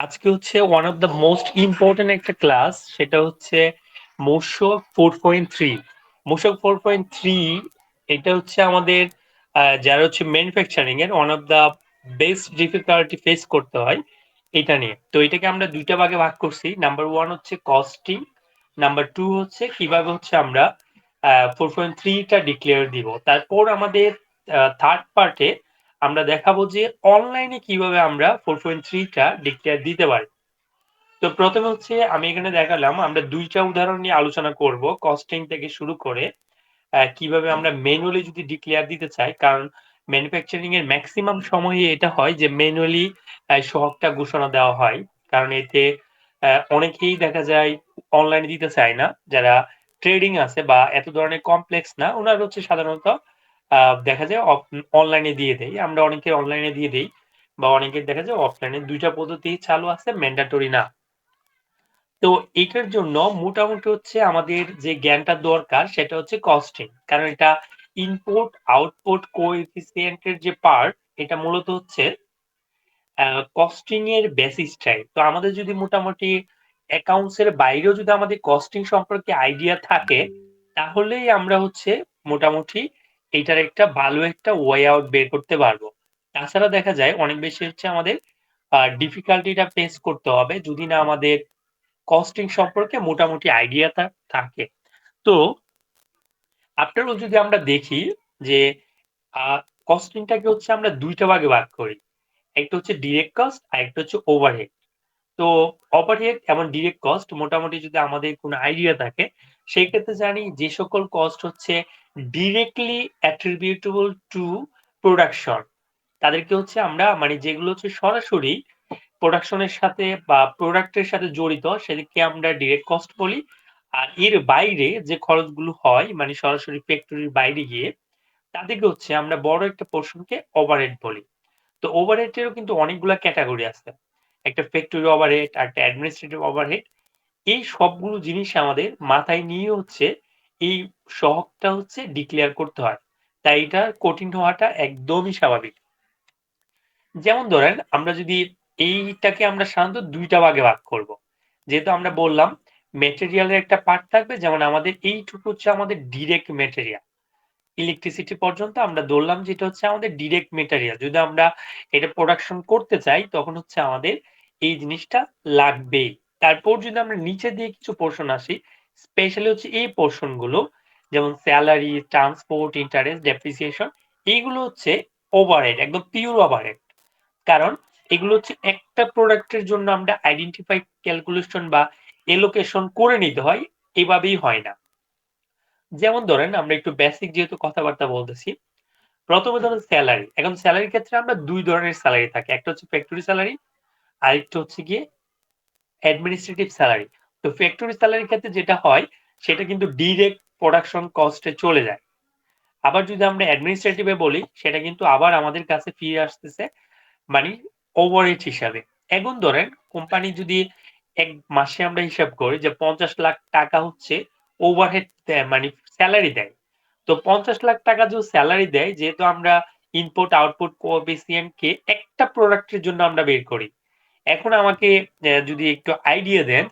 আজকে হচ্ছে one of the most important একটা ক্লাস, সেটা হচ্ছে মূসক 4.3। মূসক 4.3 এটা হচ্ছে আমাদের যারা হচ্ছে ম্যানুফ্যাকচারিং এর one of the best difficulty face করতে হয় এটা নিয়ে। তো এটাকে আমরা দুইটা ভাগে ভাগ করছি। নাম্বার ওয়ান হচ্ছে কস্টিং, নাম্বার টু হচ্ছে কিভাবে হচ্ছে আমরা 4.3টা ডিক্লেয়ার দিব। তারপর আমাদের থার্ড পার্টে আমরা দেখাবো যে অনলাইনে কিভাবে আমরা 4.3টা ডিক্লেয়ার দিতে পারি। তো প্রথমে হচ্ছে আমি এখানে দেখালাম, আমরা দুইটা উদাহরণ নিয়ে আলোচনা করব কস্টিং থেকে শুরু করে কিভাবে আমরা ম্যানুয়ালি যদি ডিক্লেয়ার দিতে চাই। কারণ ম্যানুফ্যাকচারিং এর ম্যাক্সিমাম সময়ে এটা হয় যে ম্যানুয়ালি সহগটা ঘোষণা দেওয়া হয়। কারণ এতে অনেকেই দেখা যায় অনলাইনে দিতে চায় না। যারা ট্রেডিং আছে বা এত ধরনের কমপ্লেক্স না, ওনারা হচ্ছে সাধারণত দেখা যায় অনলাইনে দিয়ে দেয়। আমরা অনেকে অনলাইনে দিয়ে দেই বা অনেকের দেখা যায় অফলাইনে। দুইটা পদ্ধতি চালু আছে, ম্যান্ডেটরি না। তো এটার জন্য মোটামুটি হচ্ছে আমাদের যে জ্ঞানটা দরকার সেটা হচ্ছে কস্টিং। কারণ এটা ইনপুট আউটপুট কোএফিসিয়েন্ট এর যে পার্ট, এটা মূলত হচ্ছে কস্টিং এর বেসিসটাই। তো আমাদের যদি মোটামুটি অ্যাকাউন্টস এর বাইরেও যদি আমাদের কস্টিং সম্পর্কে আইডিয়া থাকে, তাহলেই আমরা হচ্ছে মোটামুটি এটার একটা ভালো একটা ওয়ে আউট বের করতে পারবো। তাছাড়া দেখা যায় অনেক বেশি হচ্ছে আমাদের ডিফিকাল্টিটা ফেস করতে হবে যদি না আমাদের কস্টিং সম্পর্কে মোটামুটি আইডিয়া থাকে। তো আফটার অল যদি আমরা দেখি যে কস্টিংটাকে হচ্ছে আমরা দুইটা ভাগে ভাগ করি। একটা হচ্ছে ডিরেক্ট কস্ট আর একটা হচ্ছে ওভারহেড। তো ওভারহেড এবং ডিরেক্ট কস্ট মোটামুটি যদি আমাদের কোনো আইডিয়া থাকে, সেই ক্ষেত্রে জানি যে সকল কস্ট হচ্ছে ডিরেক্টলি অ্যাট্রিবিউটেবল টু প্রোডাকশন, তাদেরকে হচ্ছে আমরা মানে যেগুলো হচ্ছে সরাসরি প্রোডাকশনের সাথে বা প্রোডাক্টের সাথে জড়িত, সেটাকে আমরা ডিরেক্ট কস্ট বলি। আর এর বাইরে যে খরচগুলো হয় মানে সরাসরি ফ্যাক্টরির বাইরে গিয়ে, তাদেরকে হচ্ছে আমরা বড় একটা পোর্শনকে ওভারহেড বলি। তো ওভারহেডেরও কিন্তু অনেকগুলা ক্যাটেগরি আছে। একটা ফ্যাক্টরি ওভারহেড, একটা অ্যাডমিনিস্ট্রেটিভ ওভারহেড। এই সবগুলো জিনিস আমাদের মাথায় নিয়ে হচ্ছে এই সহগটা হচ্ছে ডিক্লেয়ার করতে হয়। তাই এটা কঠিন হওয়াটা একদমই স্বাভাবিক। যেমন ধরেন আমরা যদি এইটাকে আমরা সাধারণত ২ টা ভাগে ভাগ করব। যেহেতু আমরা বললাম ম্যাটেরিয়ালের একটা পার্ট থাকবে, যেমন আমাদের এইটুকু হচ্ছে আমাদের ডিরেক্ট ম্যাটেরিয়াল। ইলেকট্রিসিটি পর্যন্ত আমরা ধরলাম যে এটা হচ্ছে আমাদের ডিরেক্ট ম্যাটেরিয়াল। যদি আমরা এটা প্রোডাকশন করতে চাই তখন হচ্ছে আমাদের এই জিনিসটা লাগবেই। তারপর যদি আমরা নিচে দিয়ে কিছু পোরশন আসি, স্পেশালি হচ্ছে এই পোরশন গুলো, যেমন সেলারি, ট্রান্সপোর্ট, ইন্টারেস্ট, ডেপ্রিসিয়েশন, এইগুলো হচ্ছে ওভারহেড, একদম পিওর ওভারহেড। কারণ এগুলো হচ্ছে একটা প্রোডাক্টের জন্য আমরা আইডেন্টিফাই ক্যালকুলেশন বা এলোকেশন করে নিতে হয়, এভাবেই হয় না। যেমন ধরেন আমরা একটু বেসিক যেহেতু কথাবার্তা বলতেছি, প্রথমে ধরেন স্যালারি। এখন স্যালারির ক্ষেত্রে আমরা ২ ধরনের স্যালারি থাকে। একটা হচ্ছে ফ্যাক্টরি স্যালারি, আরেকটা হচ্ছে গিয়ে অ্যাডমিনিস্ট্রেটিভ স্যালারি। তো ফ্যাক্টরি স্যালারির ক্ষেত্রে যেটা হয় সেটা কিন্তু ডিরেক্ট প্রোডাকশন কস্ট এ চলে যায়। আবার যদি আমরা অ্যাডমিনিস্ট্রেটিভ এ বলি, সেটা কিন্তু আবার আমাদের কাছে ফিরে আসতেছে মানে ওভারহেড হিসাবে। এখন ধরেন কোম্পানি যদি এক মাসে আমরা হিসাব করি যে ৫০ লাখ টাকা হচ্ছে ওভারহেড দেয় মানে সেলারি দেয়। তো ৫০ লাখ টাকা যে সেলারি দেয়, যেহেতু আমরা ইনপুট আউটপুট কোএফিসিয়েন্ট কে একটা প্রোডাক্টের জন্য আমরা বের করি। এখন আমাকে যদি একটু আইডিয়া দেন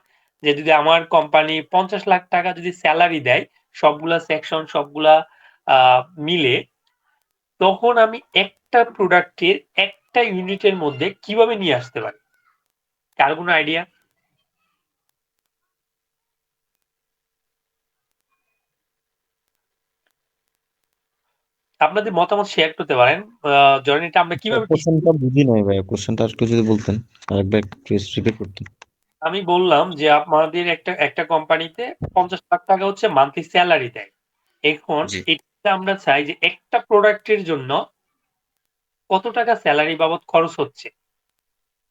যে যদি আমার কোম্পানি ৫০ লাখ টাকা যদি সেলারি দেয়, সবগুলা সেকশন সবগুলা আ মিলে, তখন আমি একটা প্রোডাক্টের একটা ইউনিটের মধ্যে কিভাবে নিয়ে আসতে পারি? কারো কোনো আইডিয়া? আপনাদের মতামত শেয়ার করতে পারেন। ধরেন এটা আমরা কিভাবে কোশ্চেনটা বুঝি নাই ভাইয়া, কোশ্চেনটা একটু যদি বলতেন, আরেকবার একটু রিপিট করতেন। আমি বললাম যে আমাদের একটা কোম্পানিতে ৫০ লাখ টাকা হচ্ছে মান্থলি সেলারি দেয়। এখন জি। এটা আমরা চাই যে একটা প্রোডাক্টের জন্য কত টাকা সেলারি বাবদ খরচ হচ্ছে।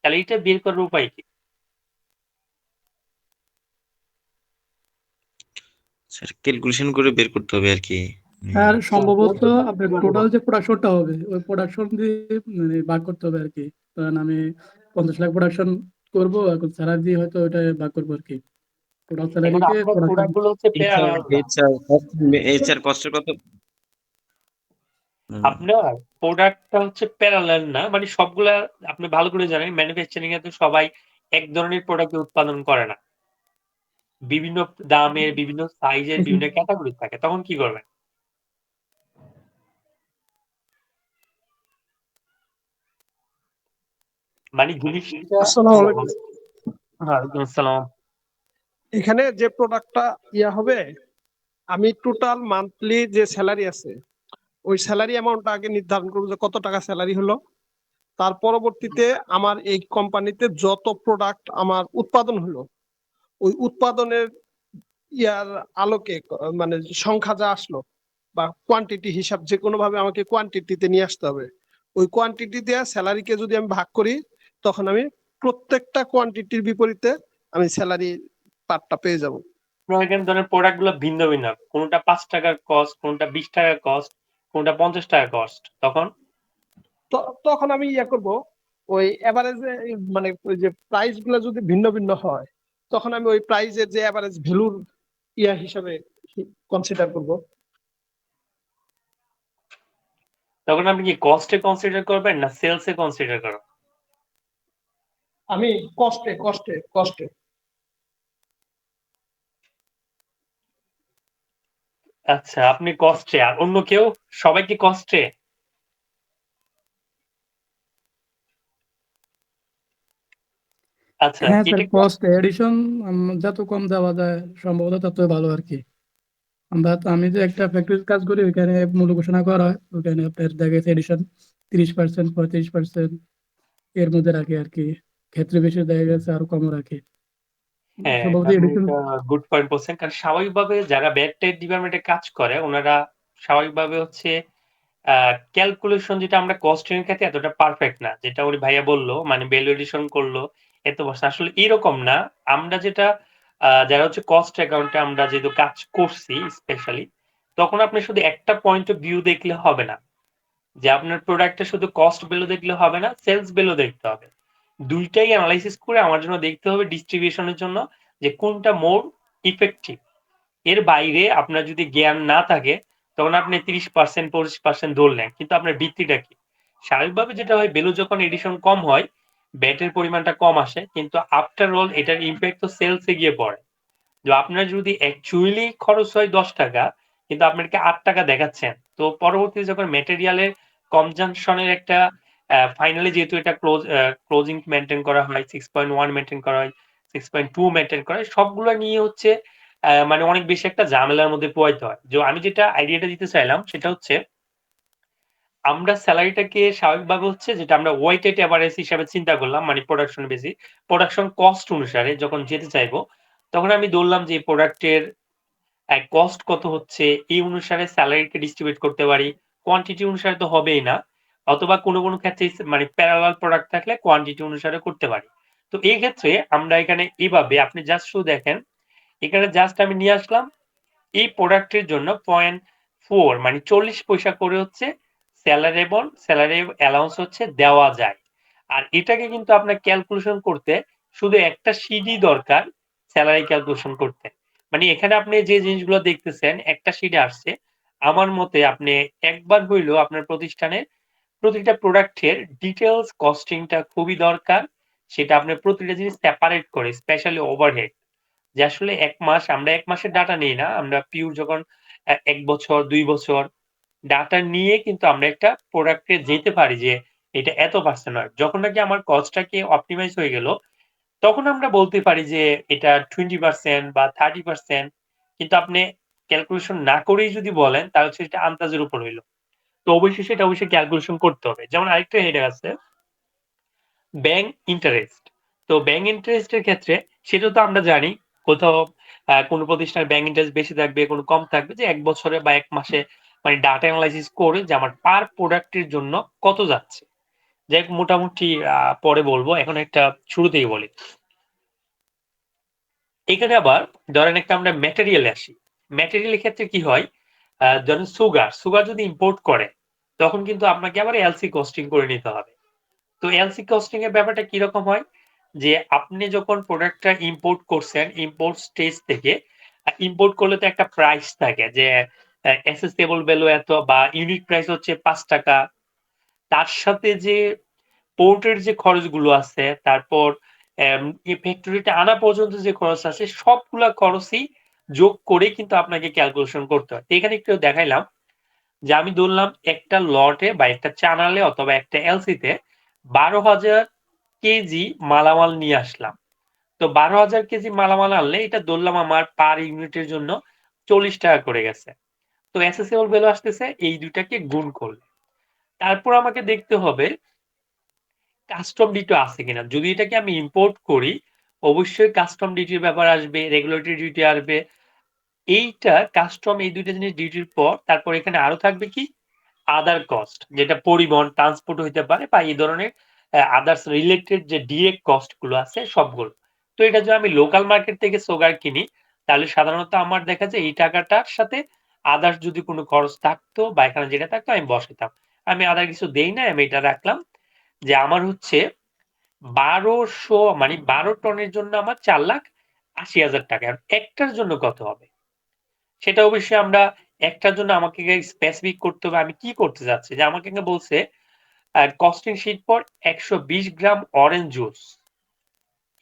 তাহলে এটা বের করার উপায় কি? স্যার ক্যালকুলেশন করে বের করতে হবে আর কি। আর কোন সম্ভবত পদ্ধতি আপনার কিভাবে টোটাল হবে? যে প্রোডাকশনটা হবে ওই প্রোডাকশন দিয়ে মানে ভাগ করতে হবে আর কি। কারণ আমি 50 লাখ প্রোডাকশন করব, এখন স্যালারি দিয়ে হয়তো ওইটা ভাগ করবো আর কি। টোটাল এখন স্যালারিকে আপনার প্রোডাকশন। প্রোডাক্ট গুলো হচ্ছে এইচআর এইচআর এইচআর কষ্টের কত? আপনার প্রোডাক্টটা হচ্ছে প্যারালাল না, মানে সবগুলা আপনি ভালো করে জানেন ম্যানুফ্যাকচারিং এ তো সবাই এক ধরনের প্রোডাক্ট উৎপাদন করে না, বিভিন্ন দামের, বিভিন্ন সাইজের, বিভিন্ন ক্যাটাগরি থাকে, তখন কি করবেন? মানে জিনিসটা আসসালামু আলাইকুম। ওয়ালাইকুম আসসালাম। এখানে যে প্রোডাক্টটা হবে, আমি টোটাল মান্থলি যে স্যালারি আছে ওই স্যালারি অ্যামাউন্টটা আগে নির্ধারণ করবো যে কত টাকা স্যালারি হলো। তার পরবর্তীতে আমার এই কোম্পানিতে যত প্রোডাক্ট আমার উৎপাদন হলো ওই উৎপাদনের ইয়ার আলোকে মানে সংখ্যা যা আসলো বা কোয়ান্টিটি হিসাব যে কোনো ভাবে আমাকে কোয়ান্টিটিতে নিয়ে আসতে হবে। ওই কোয়ান্টিটি দিয়ে স্যালারিকে যদি আমি ভাগ করি তখন আমি প্রত্যেকটা কোয়ান্টিটির বিপরীতে আমি স্যালারি পার্টটা পেয়ে যাব। আপনার এখানে ধরেন প্রোডাক্ট গুলো ভিন্ন ভিন্ন, কোনটা 5 টাকার কস্ট, কোনটা 20 টাকার কস্ট, কোনটা 50 টাকা কস্ট, তখন তখন আমি করব ওই এভারেজে, মানে ওই যে প্রাইস গুলো যদি ভিন্ন ভিন্ন হয় তখন আমি ওই প্রাইসের যে এভারেজ ভ্যালুর হিসাবে কনসিডার করব। তখন আপনি কি কস্টে কনসিডার করবেন না সেলসে কনসিডার করবেন? আমি কস্টে কস্টে কস্টে আচ্ছা, আপনি কস্টে, আর অন্য কেউ? সবাই কি কস্টে? আচ্ছা, হ্যাঁ স্যার, এটা কি কস্ট এডিশন যত কম দেওয়া যায় সম্ভবত তত ভালো আর কি। আমি যে একটা ফ্যাক্টরির কাজ করি, ওইখানে মূল্য ঘোষণা করা হয়, ওইখানে আপনার দেখা গেছে এডিশন 30%, 35% এর মধ্যে রাখে আর কি। ক্ষেত্রে বেশি দেখা গেছে আরো কমও রাখে হ্যাঁ, এটা সম্ভবত আপনি এডিশন। একটা গুড পয়েন্ট বলছেন। কারণ স্বাভাবিকভাবে যারা ব্যাড টেট ডিপার্টমেন্টে কাজ করে, ওনারা স্বাভাবিকভাবে হচ্ছে ক্যালকুলেশন, যেটা আমরা কস্টিং এর ক্ষেত্রে এতটা পারফেক্ট না। যেটা ওর ভাইয়া বলল, মানে ভ্যালু এডিশন করলো এত বছর, আসলে এরকম না। আমরা যেটা যারা হচ্ছে কস্ট অ্যাকাউন্টে আমরা যেহেতু কাজ করছি স্পেশালি, তখন আপনি শুধু একটা পয়েন্ট অফ ভিউ দেখলে হবে না, যে আপনার প্রোডাক্টটা শুধু কস্ট ভ্যালু দেখলে হবে না, সেলস ভ্যালু দেখতে হবে। দুইটাই অ্যানালাইসিস করে আমার জন্য দেখতে হবে ডিস্ট্রিবিউশনের জন্য যে কোনটা মোর ইফেক্টিভ। এর বাইরে আপনার যদি জ্ঞান না থাকে, তখন আপনি 30% 25% ধরলেন, কিন্তু আপনার ভিত্তিটা কি? স্বাভাবিকভাবে যেটা হয়, ভ্যালু যখন এডিশন কম হয়, ব্যাটের পরিমাণটা কম আসে, কিন্তু আফটার অল এটার ইম্প্যাক্ট তো সেলসে গিয়ে পড়ে। যে আপনার যদি অ্যাকচুয়ালি খরচ হয় 10 টাকা, কিন্তু আপনাকে 8 টাকা দেখাচ্ছেন, তো পরবর্তীতে যখন ম্যাটেরিয়ালের কনজাম্পশনের একটা ফাইনালি, যেহেতু এটা ক্লোজিং মেনটেন করা হয়, 6.1 মেনটেন করা হয়, 6.2 মেনটেন করা হয়, সবগুলো নিয়ে হচ্ছে মানে অনেক বেশি একটা ঝামেলার মধ্যে পোয়াইতে হয়। যে আমি যেটা আইডিয়াটা দিতে চাইলাম সেটা হচ্ছে, আমরা সেলারিটাকে স্বাভাবিকভাবে হচ্ছে যেটা আমরা ওয়েটেড এভারেজ হিসাবে চিন্তা করলাম, মানে প্রোডাকশন বেসিস, প্রোডাকশন কস্ট অনুসারে যখন যেতে চাইবো, তখন আমি ধরলাম যে প্রোডাক্টের কস্ট কত হচ্ছে, এই অনুসারে সেলারিকে ডিস্ট্রিবিউট করতে পারি। কোয়ান্টিটি অনুসারে তো হবেই না, অথবা কোনো কোনো ক্ষেত্রে মানে প্যারালাল প্রোডাক্ট থাকলে কোয়ান্টিটি অনুসারে করতে পারি। তো এই ক্ষেত্রে আমরা এখানে এভাবে, আপনি জাস্ট শুধু দেখেন, এখানে জাস্ট আমি নিয়ে আসলাম এই প্রোডাক্টের জন্য 0.4 মানে 40 পয়সা করে হচ্ছে স্যালারেবল, স্যালারি অ্যালাউন্স হচ্ছে দেওয়া যায়। আর এটাকে কিন্তু আপনার ক্যালকুলেশন করতে শুধু একটা সিডি দরকার, স্যালারি ক্যালকুলেশন করতে। মানে এখানে আপনি যে জিনিসগুলো দেখতেছেন একটা সিডে আসছে, আমার মতে আপনি একবার হইলেও আপনার প্রতিষ্ঠানের প্রতিটা প্রোডাক্টের ডিটেলস কস্টিংটা খুবই দরকার। সেটা আপনার প্রতিটা জিনিস সেপারেট করে, স্পেশালি ওভারহেড, যে আসলে ১ মাস, আমরা ১ মাসের ডাটা নেই না। আমরা পিওর যখন ১ বছর, ২ বছর ডাটা নিয়ে কিন্তু আমরা একটা প্রোডাক্টে যেতে পারি যে এটা এত পার্সেন্ট হয়। যখন নাকি আমার কস্টটাকে অপটিমাইজ হয়ে গেল, তখন আমরা বলতে পারি যে এটা 20% বা 30%। কিন্তু আপনি ক্যালকুলেশন না করেই যদি বলেন, তাহলে সেটা আন্দাজের উপর হইল। তো অবশ্যই সেটা অবশ্যই ক্যালকুলেশন করতে হবে। যেমন আরেকটা হেডার আছে, ব্যাংক ইন্টারেস্ট। তো ব্যাংক ইন্টারেস্টের ক্ষেত্রে সেটা তো আমরা জানি, কোথাও কোনো প্রতিষ্ঠানের ব্যাংক ইন্টারেস্ট বেশি থাকবে, কোনো কম থাকবে, যে ১ বছরে বা ১ মাসে মানে ডাটা এনালাইসিস করে যে আমার পার প্রোডাক্টের জন্য কত যাচ্ছে। যাই হোক, মোটামুটি পরে বলবো, এখন একটা শুরু থেকে বলি। এখানে আবার ধরেন একটা আমরা ম্যাটেরিয়ালে আসি। ম্যাটেরিয়ালের ক্ষেত্রে কি হয়, ধরেন সুগার যদি ইম্পোর্ট করে, তখন কিন্তু আপনাকে আবার এলসি কস্টিং করে নিতে হবে। তো এলসি কস্টিং এর ব্যাপারটা কিরকম হয়, যে আপনি যখন প্রোডাক্টটা ইম্পোর্ট করছেন, ইম্পোর্ট স্টেজ থেকে ইম্পোর্ট করলে তো একটা প্রাইস থাকে, যে অ্যাসেসেবল ভ্যালু এত বা ইউনিট প্রাইস হচ্ছে ৫ টাকা। তার সাথে যে পোর্টের যে খরচগুলো আছে, তারপর এই ফ্যাক্টরিতে আনা পর্যন্ত যে খরচ আছে সবগুলা খরচই যোগ করে কিন্তু আপনাকে ক্যালকুলেশন করতে হয়। তো এখানে একটু দেখাইলাম যে আমি ধরলাম একটা লটে বা একটা চ্যানেলে অথবা একটা এলসিতে 12,000 কেজি মালামাল নিয়ে আসলাম। তো 12,000 কেজি মালামাল আনলে এটা ধরলাম আমার পার ইউনিটের জন্য 40 টাকা করে গেছে। তো অ্যাসেসেবল ভ্যালু আসতেছে এই দুইটাকে গুণ করলে। তারপর আমাকে দেখতে হবে কাস্টম ডিউটি আছে কিনা। যদি এটাকে আমি ইম্পোর্ট করি অবশ্যই কাস্টম ডিউটির ব্যাপার আসবে, রেগুলেটরি ডিউটি আসবে। এইটা কাস্টম এই দুইটা জিনিস ডিউটির পর তারপর এখানে আরো থাকবে কি আদার কস্ট, যেটা পরিবহন ট্রান্সপোর্ট হইতে পারে বা এই ধরনের আদার্স রিলেটেড যে ডিরেক্ট কস্ট গুলো আছে সবগুলো। তো এটা যদি আমি লোকাল মার্কেট থেকে সুগার কিনি তাহলে সাধারণত আমার দেখা যায় এই টাকাটার সাথে আদার্স যদি কোনো খরচ থাকতো বা এখানে যেটা থাকতো আমি বসাতাম। আমি আদার কিছু দেই না, আমি এটা রাখলাম যে আমার হচ্ছে 1200 মানে 12 টনের জন্য আমার 4,80,000 টাকা। আর একটার জন্য কত হবে? সেটা অবশ্যই আমরা একটার জন্য আমাকে স্পেসিফিক করতে হবে আমি কি করতে যাচ্ছি। যে আমাকে বলছে কস্টিং শিট পর 120 গ্রাম অরেঞ্জ জুস।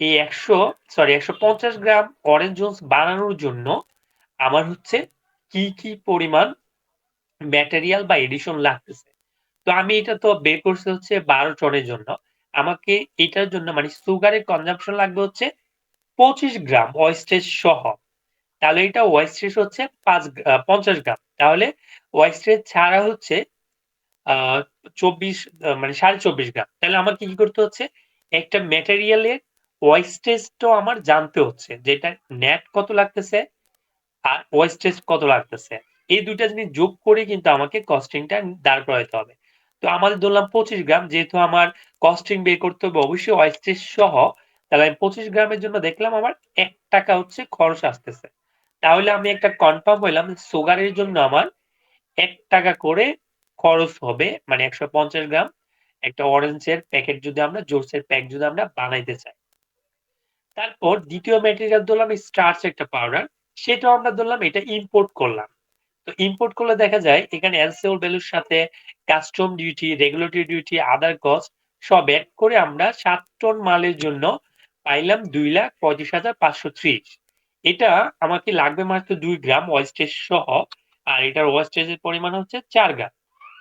এই 150 গ্রাম অরেঞ্জ জুস বানানোর জন্য আমার হচ্ছে কি পরিমাণ ম্যাটেরিয়াল বা এডিশন লাগতেছে। তো আমি এটা তো বের করছি হচ্ছে 12 টনের জন্য। আমাকে এটার জন্য মানে সুগারের কনজাম্পশন লাগবে হচ্ছে 25 গ্রাম ওয়েস্টেজ সহ। তাহলে এটা ওয়েস্টেজ হচ্ছে 50 গ্রাম। তাহলে ওয়েস্টেজ ছাড়া হচ্ছে 24 মানে 24.5 গ্রাম। তাহলে আমার কি করতে হচ্ছে একটা ম্যাটেরিয়ালের ওয়েস্টেজটাও আমার জানতে হচ্ছে যেটা নেট কত লাগতেছে আর ওয়েস্টেজ কত লাগতেছে। এই দুইটা জিনিস যোগ করে কিন্তু আমাকে কস্টিংটা দাঁড় করাইতে হবে। তো আমাদের ধরলাম 25 গ্রাম, যেহেতু আমার কস্টিং বের করতে হবে অবশ্যই ওয়েস্টেজ সহ। তাহলে আমি 25 গ্রামের জন্য দেখলাম আমার 1 টাকা হচ্ছে খরচ আসতেছে। তাহলে আমি একটা কনফার্ম হইলাম সুগারের জন্য আমার 1 টাকা করে খরচ হবে, মানে 150 গ্রাম একটা অরেঞ্জের প্যাকেট যদি আমরা জুসের প্যাক যদি আমরা বানাইতে চাই। তারপর দ্বিতীয় ম্যাটেরিয়াল ধরলাম স্টার্চ একটা পাউডার, সেটাও আমরা ধরলাম এটা ইম্পোর্ট করলাম। তো ইম্পোর্ট করলে দেখা যায় এখানে এলসিওল ভ্যালুর সাথে কাস্টম ডিউটি, রেগুলেটরি ডিউটি, আদার কস্ট সব এড করে আমরা 7 টন মালের জন্য পাইলাম 2,35,530। এটা আমাকে লাগবে মাত্র 2 গ্রাম ওয়েস্টেজ সহ, আর এটার ওয়েস্টেজের পরিমাণ হচ্ছে 4 গ্রাম।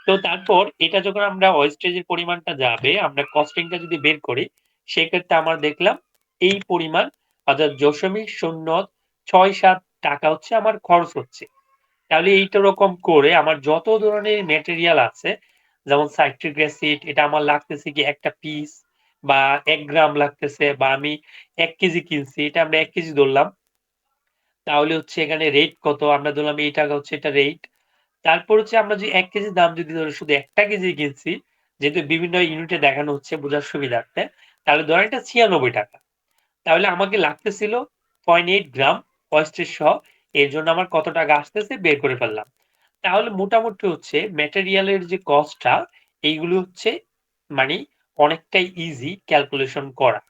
তো তারপর এটা যখন আমরা ওয়েস্টেজের পরিমাণটা যাবে আমরা কস্টিংটা যদি বের করি সেক্ষেত্রে আমরা দেখলাম এই পরিমাণ অর্থাৎ 0.067 টাকা হচ্ছে আমার খরচ হচ্ছে। তাহলে এইটা রকম করে আমার যত ধরনের ম্যাটেরিয়াল আছে যেমন সাইট্রিক অ্যাসিড এটা আমার লাগতেছে কি একটা পিস বা 1 গ্রাম লাগতেছে, বা আমি 1 কেজি কিনছি এটা আমরা 1 কেজি ধরলাম। তাহলে হচ্ছে এখানে রেট কত আমরা ধরলাম এই টাকা হচ্ছে এটা রেট। তারপর হচ্ছে আমরা যে 1 কেজির দাম যদি ধরি শুধু একটা কেজি কিনছি, যেহেতু বিভিন্ন ইউনিটে দেখানো হচ্ছে বোঝার সুবিধার্থে, তাহলে ধরেন এটা 96 টাকা। তাহলে আমাকে লাগতেছিল 0.8 গ্রাম ওয়েস্টেজ সহ, এর জন্য আমার কত টাকা আসতেছে বের করে ফেললাম। তাহলে মোটামুটি হচ্ছে ম্যাটেরিয়ালের যে কস্টটা এইগুলো হচ্ছে মানে অনেকটাই ইজি ক্যালকুলেশন করা।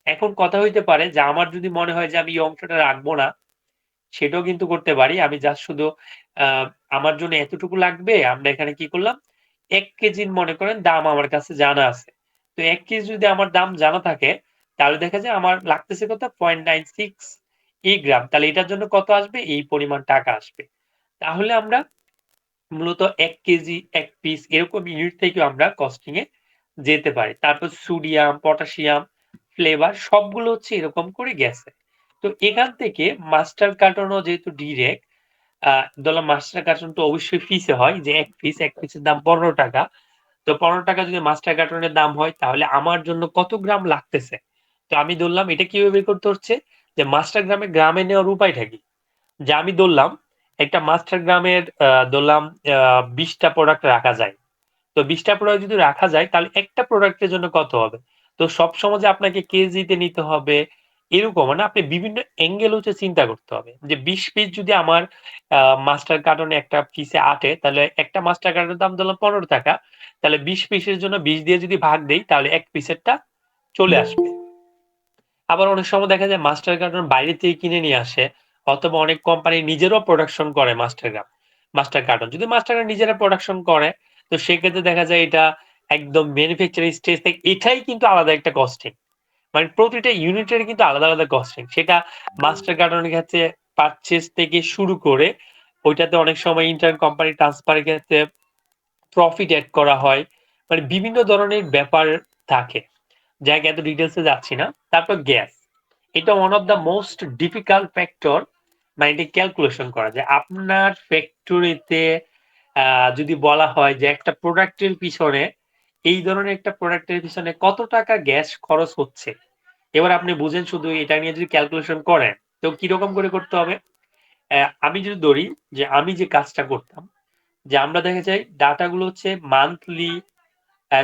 এখন কথা হইতে পারে যে আমার যদি মনে হয় যে আমি এই অংশটা রাখবো না সেটাও কিন্তু করতে পারি। আমি জাস্ট শুধু আ আমার জন্য এতটুকু লাগবে। আমরা এখানে কি করলাম? ১ কেজির মনে করেন দাম আমার কাছে জানা আছে। তো ১ কেজি যদি আমার দাম জানা থাকে, তাহলে দেখা যায় আমার লাগতেছে কত? 0.96 গ্রাম। তাহলে এটার জন্য কত আসবে? এই পরিমাণ টাকা আসবে। তাহলে আমরা মূলত ১ কেজি, ১ পিস এরকম ইউনিট থেকেও আমরা কস্টিং এ যেতে পারি। তারপর সোডিয়াম, পটাশিয়াম, ফ্লেভার সবগুলো হচ্ছে এরকম করে গেছে। তো এখান থেকে মাস্টার কার্টনও যেহেতু ডিরেক্ট ধরলাম মাস্টার কার্টন তো অবশ্যই পিসে হয় যে ১ পিস, ১ পিসের দাম ৳১৫। তো ৳১৫ যদি মাস্টার কার্টনের দাম হয় তাহলে আমার জন্য কত গ্রাম লাগতেছে? তো আমি ধরলাম এটা কিভাবে বের করতে হচ্ছে যে মাস্টার গ্রামে নেওয়ার উপায়টা কি? যে আমি ধরলাম একটা মাস্টার গ্রামের ধরলাম ২০ টা প্রোডাক্ট রাখা যায়। তো ২০ টা প্রোডাক্ট যদি রাখা যায় তাহলে একটা প্রোডাক্টের জন্য কত হবে? তো সবসময় যে আপনাকে কেজিতে নিতে হবে এরকম না, আপনি বিভিন্ন অ্যাঙ্গেল হচ্ছে চিন্তা করতে হবে। যে ২০ পিস যদি আমার মাস্টার কার্টনে একটা পিসে আটে তাহলে একটা মাস্টার কার্টনের দাম ধরলাম ৳১৫। তাহলে ২০ পিসের জন্য ২০ দিয়ে যদি ভাগ দেই তাহলে ১ পিসেরটা চলে আসবে। আবার অনেক সময় দেখা যায় মাস্টার কার্টন বাইরে থেকে কিনে নিয়ে আসে অথবা অনেক কোম্পানি নিজেরাও প্রোডাকশন করে মাস্টার কার্টন। যদি মাস্টার কার্টন নিজেরা প্রোডাকশন করে তো সেক্ষেত্রে দেখা যায় এটা একদম ম্যানুফ্যাকচারিং স্টেজ থেকে এটাই কিন্তু আলাদা একটা কস্টিং। মানে প্রতিটা ইউনিটের কিন্তু আলাদা আলাদা কস্টিং, সেটা মাস্টার কার্ডের ক্ষেত্রে পারচেজ থেকে শুরু করে ওইটাতে অনেক সময় ইন্টার কোম্পানি ট্রান্সফারের ক্ষেত্রে প্রফিট অ্যাড করা হয়, মানে বিভিন্ন ধরনের ব্যাপার থাকে, যাকে এত ডিটেলসে যাচ্ছি না। তারপর গ্যাস, এটা one of the most difficult factor, মানে এটা ক্যালকুলেশন করা যায় আপনার ফ্যাক্টরিতে। যদি বলা হয় যে একটা প্রোডাক্টের পিছনে, এই ধরনের একটা প্রোডাক্টের পিছনে কত টাকা গ্যাস খরচ হচ্ছে, এবার আপনি বুঝেন শুধু এটা নিয়ে যদি ক্যালকুলেশন করেন তো কিরকম করে করতে হবে। আমি যদি ধরি যে আমি যে কাজটা করতাম, যে আমরা দেখা যায় ডাটাগুলো হচ্ছে মান্থলি,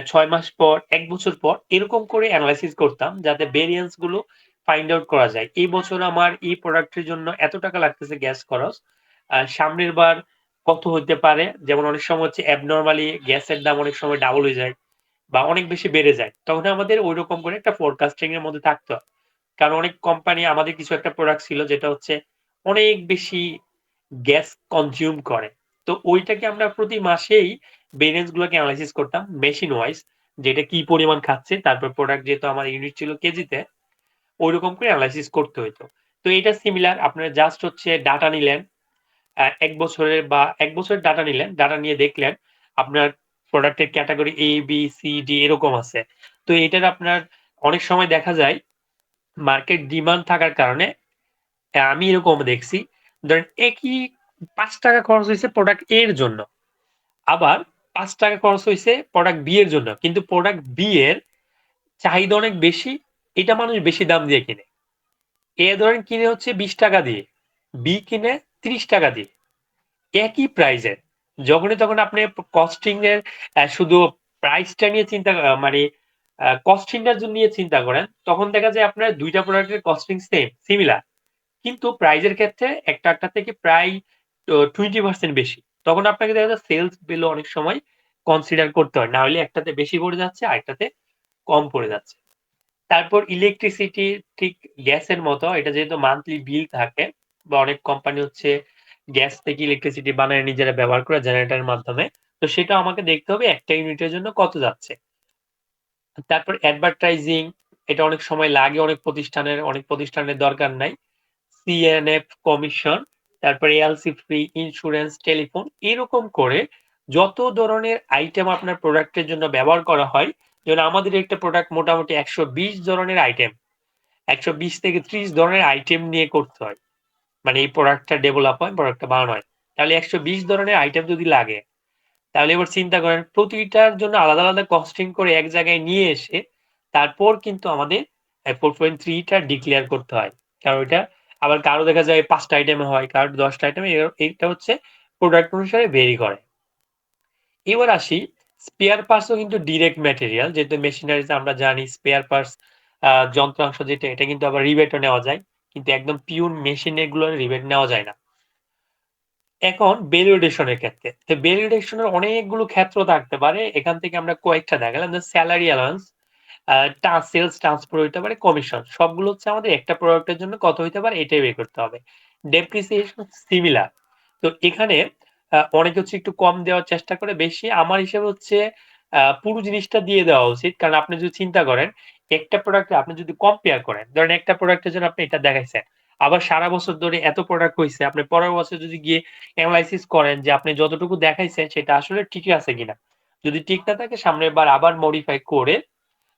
6 মাস পর, 1 বছর পর এরকম করে এনালাইসিস করতাম যাতে ভেরিয়েন্স গুলো ফাইন্ড আউট করা যায়। এই বছর আমার এই প্রোডাক্টের জন্য এত টাকা লাগতেছে গ্যাস খরচ, সামনের বার কত হতে পারে। যেমন অনেক সময় হচ্ছে অ্যাবনরমালি গ্যাসের দাম অনেক সময় ডাবল হয়ে যায় বা অনেক বেশি বেড়ে যায়, তখন আমাদের ওইরকম করে একটা ফোরকাস্টিং এর মধ্যে থাকতে হয়। কারণ অনেক কোম্পানি, আমাদের কিছু একটা প্রোডাক্ট ছিল যেটা হচ্ছে অনেক বেশি গ্যাস কনজিউম করে, তো ওইটাকে আমরা প্রতি মাসেই ভেরিয়েন্স গুলোকে অ্যানালাইসিস করতাম মেশিন ওয়াইজ, যেটা কি পরিমাণ খাচ্ছে, তারপর প্রোডাক্ট যেহেতু আমার ইউনিট ছিল কেজিতে, ওইরকম করে অ্যানালাইসিস করতে হইতো। তো এটা সিমিলার, আপনারা জাস্ট হচ্ছে ডাটা নিলেন, 1 বছরের বা 1 বছরের ডাটা নিলেন, ডাটা নিয়ে দেখলেন আপনার প্রোডাক্টের category A B C D এরকম আছে। তো এটার আপনার অনেক সময় দেখা যায় মার্কেট ডিমান্ড থাকার কারণে, আমি এরকম দেখছি, ধরেন একই ৫ টাকা খরচ হয়েছে প্রোডাক্ট এ এর জন্য, আবার ৫ টাকা খরচ হয়েছে প্রোডাক্ট বি এর জন্য, কিন্তু প্রোডাক্ট বি এর চাহিদা অনেক বেশি, এটা মানুষ বেশি দাম দিয়ে কিনে। এ ধরেন কিনে হচ্ছে ২০ টাকা দিয়ে, বি কিনে ৩০ টাকা দিয়ে, একই প্রাইজের। যখনই তখন আপনি কস্টিং এর শুধু প্রাইসটা নিয়ে চিন্তা মানে কস্টিংটার জন্য নিয়ে চিন্তা করেন, তখন দেখা যায় আপনার ২ টা প্রোডাক্টের কস্টিং সেম, সিমিলার, কিন্তু প্রাইজের ক্ষেত্রে একটা থেকে প্রায় 20% বেশি। তখন আপনাকে দেখা যায় সেলস বিল অনেক সময় কনসিডার করতে হয়। না হলে একটাতে বেশি পড়ে যাচ্ছে, আরেকটাতে কম পড়ে যাচ্ছে। তারপর ইলেকট্রিসিটি, ঠিক গ্যাসের মতো, এটা যেহেতু মান্থলি বিল থাকে বা অনেক কোম্পানি হচ্ছে গ্যাস থেকে ইলেকট্রিসিটি বানায় নিজেরা ব্যবহার করে জেনারেটরের মাধ্যমে, তো সেটা আমাকে দেখতে হবে একটা ইউনিটের জন্য কত যাচ্ছে। তারপর অ্যাডভার্টাইজিং, এটা অনেক সময় লাগে অনেক প্রতিষ্ঠানের দরকার নাই। সিএনএফ কমিশন, তারপরে এলসি ফ্রি, ইন্স্যুরেন্স, টেলিফোন, এরকম করে যত ধরনের আইটেম আপনার প্রোডাক্টের জন্য ব্যবহার করা হয়। যেমন আমাদের একটা প্রোডাক্ট মোটামুটি ১২০ ধরনের আইটেম, ১২০ থেকে ৩০ ধরনের আইটেম নিয়ে করতে হয়, মানে এই প্রোডাক্টটা ডেভেলপ হয়, প্রোডাক্টটা বানানো হয়। তাহলে ১২০ ধরনের আইটেম যদি লাগে, তাহলে এবার চিন্তা করেন প্রতিটার জন্য আলাদা আলাদা কস্টিং করে এক জায়গায় নিয়ে এসে তারপর কিন্তু আমাদের 4.3 টা ডিক্লেয়ার করতে হয়। কারণ ওইটা আবার কারো দেখা যায় ৫ টা আইটেমে হয়, কারো ১০ টা আইটেমে, এইটা হচ্ছে প্রোডাক্ট অনুসারে ভেরি করে। এবার আসি, স্পেয়ার পার্টসও কিন্তু ডিরেক্ট ম্যাটেরিয়াল, যেহেতু মেশিনারিজ আমরা জানি স্পেয়ার পার্টস, যন্ত্রাংশ যেটা, এটা কিন্তু আবার রিবেটও নেওয়া যায়, কিন্তু একদম পিওর মেশিন এগুলোর রিবেট নেওয়া যায় না। এখন ভ্যালিডেশনের ক্ষেত্রে, তো ভ্যালিডেশনের অনেকগুলো ক্ষেত্র থাকতে পারে, এখান থেকে আমরা কয়েকটা দেখালাম, যে স্যালারি অ্যালাউন্স, সেলস ট্রান্সফার হইতে পারে, কমিশন, সবগুলো হচ্ছে আমাদের একটা প্রোডাক্টের জন্য কত হইতে পারে এটাই বের করতে হবে। ডেপ্রিসিয়েশন সিমিলার, তো এখানে অনেকে হচ্ছে একটু কম দেওয়ার চেষ্টা করে, বেশি আমার হিসেবে হচ্ছে পুরো জিনিসটা দিয়ে দেওয়া উচিত। কারণ আপনি যদি চিন্তা করেন একটা প্রোডাক্টে আপনি যদি কম্পেয়ার করেন, ধরেন একটা প্রোডাক্টের জন্য আপনি এটা দেখাইছেন, আবার সারা বছর ধরে এত প্রোডাক্ট হইছে, আপনি পরের বছর যদি গিয়ে এনালাইসিস করেন যে আপনি যতটুকু দেখাইছেন সেটা আসলে ঠিকই আছে কিনা, যদি ঠিক না থাকে সামনের বার আবার মডিফাই করে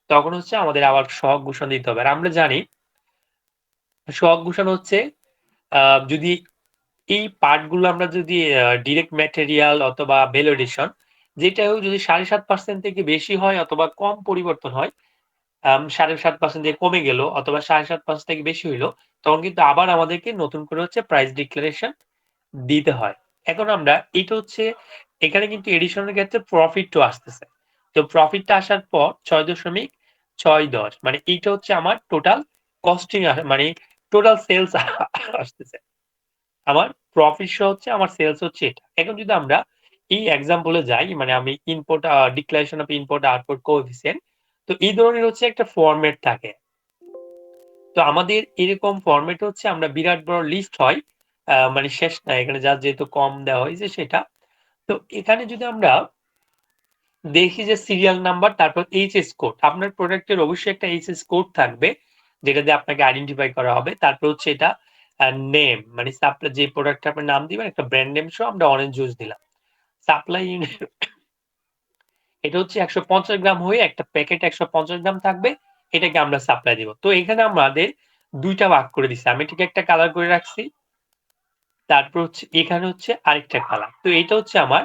তখন হচ্ছে আমাদের আবার সহগ ঘোষণা দিতে হবে। আর আমরা জানি সহগ ঘোষণা হচ্ছে যদি এই পার্ট গুলো আমরা যদি ডিরেক্ট ম্যাটেরিয়াল অথবা ভ্যালিডেশন, যেটা হোক, যদি ৭.৫% থেকে বেশি হয় অথবা কম পরিবর্তন হয়, ৭.৫% থেকে কমে গেল অথবা ৭.৫% থেকে বেশি হইলো, তখন কিন্তু আবার আমাদেরকে নতুন করে হচ্ছে প্রাইস ডিক্লারেশন দিতে হয়। এখন আমরা এটা হচ্ছে, এখানে কিন্তু এডিশনের ক্ষেত্রে প্রফিটও আসতেছে। তো প্রফিটটা আসার পর ৬.৬১০, মানে এইটা হচ্ছে আমার টোটাল কস্টিং, মানে টোটাল সেলস আসতেছে। আমার প্রফিট সহ হচ্ছে আমার সেলস হচ্ছে এটা। এখন যদি আমরা এই এক্সাম্পলে যাই, মানে আমি input, declaration of input output coefficient, তো এই ধরনের হচ্ছে একটা ফরম্যাট থাকে। তো আমাদের এরকম ফরম্যাট হচ্ছে আমরা বিরাট বড় লিস্ট হয়, মানে শেষ না, এখানে যা যেহেতু কম দেওয়া হয়েছে সেটা। তো এখানে যদি আমরা দেখি যে সিরিয়াল নাম্বার, তারপর এইচএস কোড। আপনার প্রোডাক্টের অবশ্যই একটা এইচএস কোড থাকবে যেটা দিয়ে আপনাকে আইডেন্টিফাই করা হবে। তারপর হচ্ছে এটা নেম, মানে সাপ্লাই, যে প্রোডাক্ট আপনার নাম দিবেন একটা ব্র্যান্ড নেম সহ আমরা অরেঞ্জ জুস দিলাম। সাপ্লাই ইউনিট এটা হচ্ছে 150 গ্রাম হয়ে একটা প্যাকেট 150 গ্রাম থাকবে, এটাকে আমরা সাপ্লাই দিব। তো এখানে আমাদের দুইটা ভাগ করে দিচ্ছি, আমি ঠিক একটা কালার করে রাখছি, তারপর হচ্ছে এখানে হচ্ছে আরেকটা কালার। তো এটা হচ্ছে আমার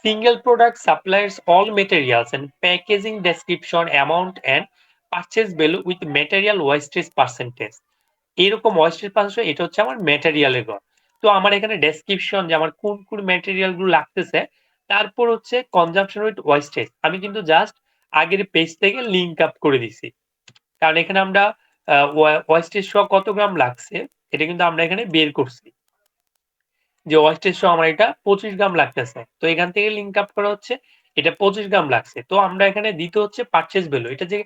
single product suppliers all materials and packaging description amount and purchase value with material wastage percentage. এরকম ওয়েস্টেজ পার্সেন্টেজ, এটা হচ্ছে আমার মেটেরিয়ালের গড়। তো আমার এখানে ডেসক্রিপশন যে আমার কোন কোন মেটেরিয়াল গুলো লাগতেছে, তারপর হচ্ছে কনজাম্পশন উইথ ওয়েস্টেজ। আমি কিন্তু জাস্ট আগের পেজ থেকে লিঙ্ক আপ করে দিছি, কারণ এখানে আমরা ওয়েস্টেজ সহ কত গ্রাম লাগছে এটা কিন্তু আমরা এখানে বের করছি, যে ওয়েস্টেজ সহ আমার এটা 25 গ্রাম লাগতেছে। তো এখান থেকে লিঙ্ক আপ করা হচ্ছে এটা 25 গ্রাম লাগছে। তো আমরা এখানে দিতে হচ্ছে পারচেজ ভ্যালু, এটা যে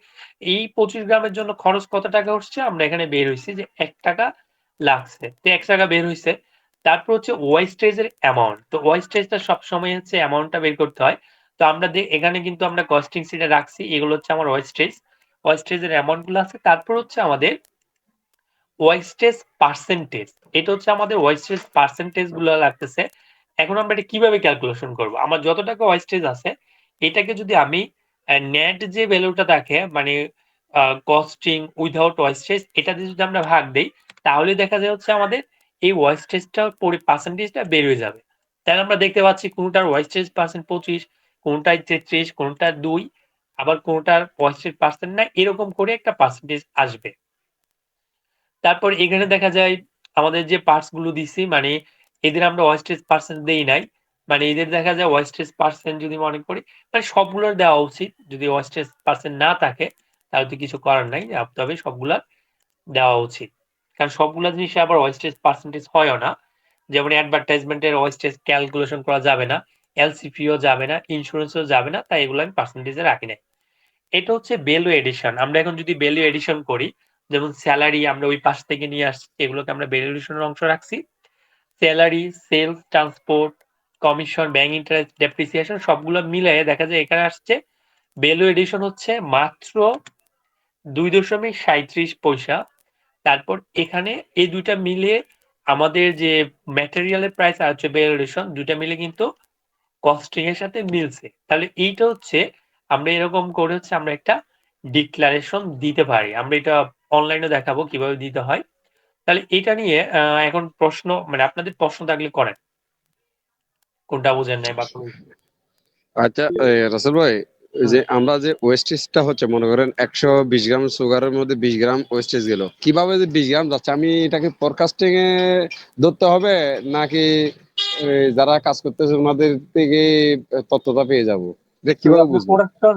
এই 25 গ্রামের জন্য খরচ কত টাকা হচ্ছে আমরা এখানে বের হইছি যে 1 টাকা লাগছে, তো 1 টাকা বের হইছে। তারপর হচ্ছে ওয়েস্টেজ এর অ্যামাউন্ট, তো ওয়েস্টেজটা সবসময় হচ্ছে অ্যামাউন্টটা বের করতে হয়। তো আমরা এখানে কিন্তু আমরা কস্টিং সিটে রাখছি, এগুলো হচ্ছে আমার ওয়েস্টেজ, ওয়েস্টেজের অ্যামাউন্ট গুলো আছে। তারপর হচ্ছে আমাদের ওয়েস্টেজ পার্সেন্টেজ, এটা হচ্ছে আমাদের ওয়েস্টেজ পার্সেন্টেজ গুলো লাগতেছে। এখন আমরা এটা কিভাবে ক্যালকুলেশন করব, আমার যত টাকা ওয়েস্টেজ আছে এটাকে যদি আমি নেট যে ভ্যালুটা থাকে, মানে কস্টিং উইদাউট ওয়েস্টেজ, এটা দিয়ে যদি আমরা ভাগ দেই, তাহলে দেখা যায় হচ্ছে আমাদের এই ওয়েস্টেজটা পার্সেন্টেজটা বের হয়ে যাবে। তাহলে আমরা দেখতে পাচ্ছি কোনটার ওয়েস্টেজ পার্সেন্ট 25, কোনটায় 33, কোনটার 2, আবার কোনটার ওয়েস্টেজ পার্সেন্ট না, এরকম করে একটা পার্সেন্টেজ আসবে। তারপর এখানে দেখা যায় আমাদের যে পার্টস গুলো দিছি, মানে এদের আমরা ওয়েস্টেজ পার্সেন্ট দেই নাই, মানে এদের দেখা যায় ওয়েস্টেজ পার্সেন্ট যদি মনে করি, মানে সবগুলোর দেওয়া উচিত। যদি ওয়েস্টেজ পার্সেন্ট না থাকে তাহলে তো কিছু করার নাই, তবে সবগুলা দেওয়া উচিত, কারণ সবগুলা জিনিস আবার ওয়েস্টেজ পার্সেন্টেজ হয়ও না। যেমন অ্যাডভার্টাইজমেন্টের ওয়েস্টেজ ক্যালকুলেশন করা যাবে না, এলসিপিও যাবে না, ইন্স্যুরেন্সও যাবে না, তাই এগুলো আমি পার্সেন্টেজে রাখি নাই। এটা হচ্ছে ভ্যালু এডিশন। আমরা এখন যদি ভ্যালু এডিশন করি, যেমন স্যালারি আমরা ওই পাশ থেকে নিয়ে আসছি, এগুলোকে আমরা ভ্যালু এডিশনের অংশ রাখছি। Salary, sales, transport, commission, bank interest, depreciation সবগুলো মিলে দেখা যায় এখানে আসছে ভ্যালু এডিশন হচ্ছে মাত্র 2.37 পয়সা। তারপর এখানে এই দুইটা মিলে আমাদের যে ম্যাটেরিয়ালের প্রাইস আর হচ্ছে ভ্যালু এডিশন দুইটা মিলে কিন্তু কস্টিং এর সাথে মিলছে। তাহলে এইটা হচ্ছে আমরা এরকম করে হচ্ছে আমরা একটা ডিক্লারেশন দিতে পারি। আমরা এটা অনলাইনে দেখাবো কিভাবে দিতে হয়। তাহলে এটা নিয়ে এখন প্রশ্ন, মানে আপনাদের প্রশ্ন থাকলে করেন, কোনটা বুঝেন নাই বা কোন। আচ্ছা রাসেল ভাই, ওই যে আমরা যে ওয়েস্টেজটা হচ্ছে মনে করেন 120 গ্রাম সুগারের মধ্যে 20 গ্রাম ওয়েস্টেজ গেল, কিভাবে যে 20 গ্রাম যাচ্ছে আমি এটাকে ফরকাস্টিং এ ধরতে হবে নাকি যারা কাজ করতেছে ওনাদের থেকে তথ্যটা পেয়ে যাব, এটা কিভাবে আপনি বুঝবো?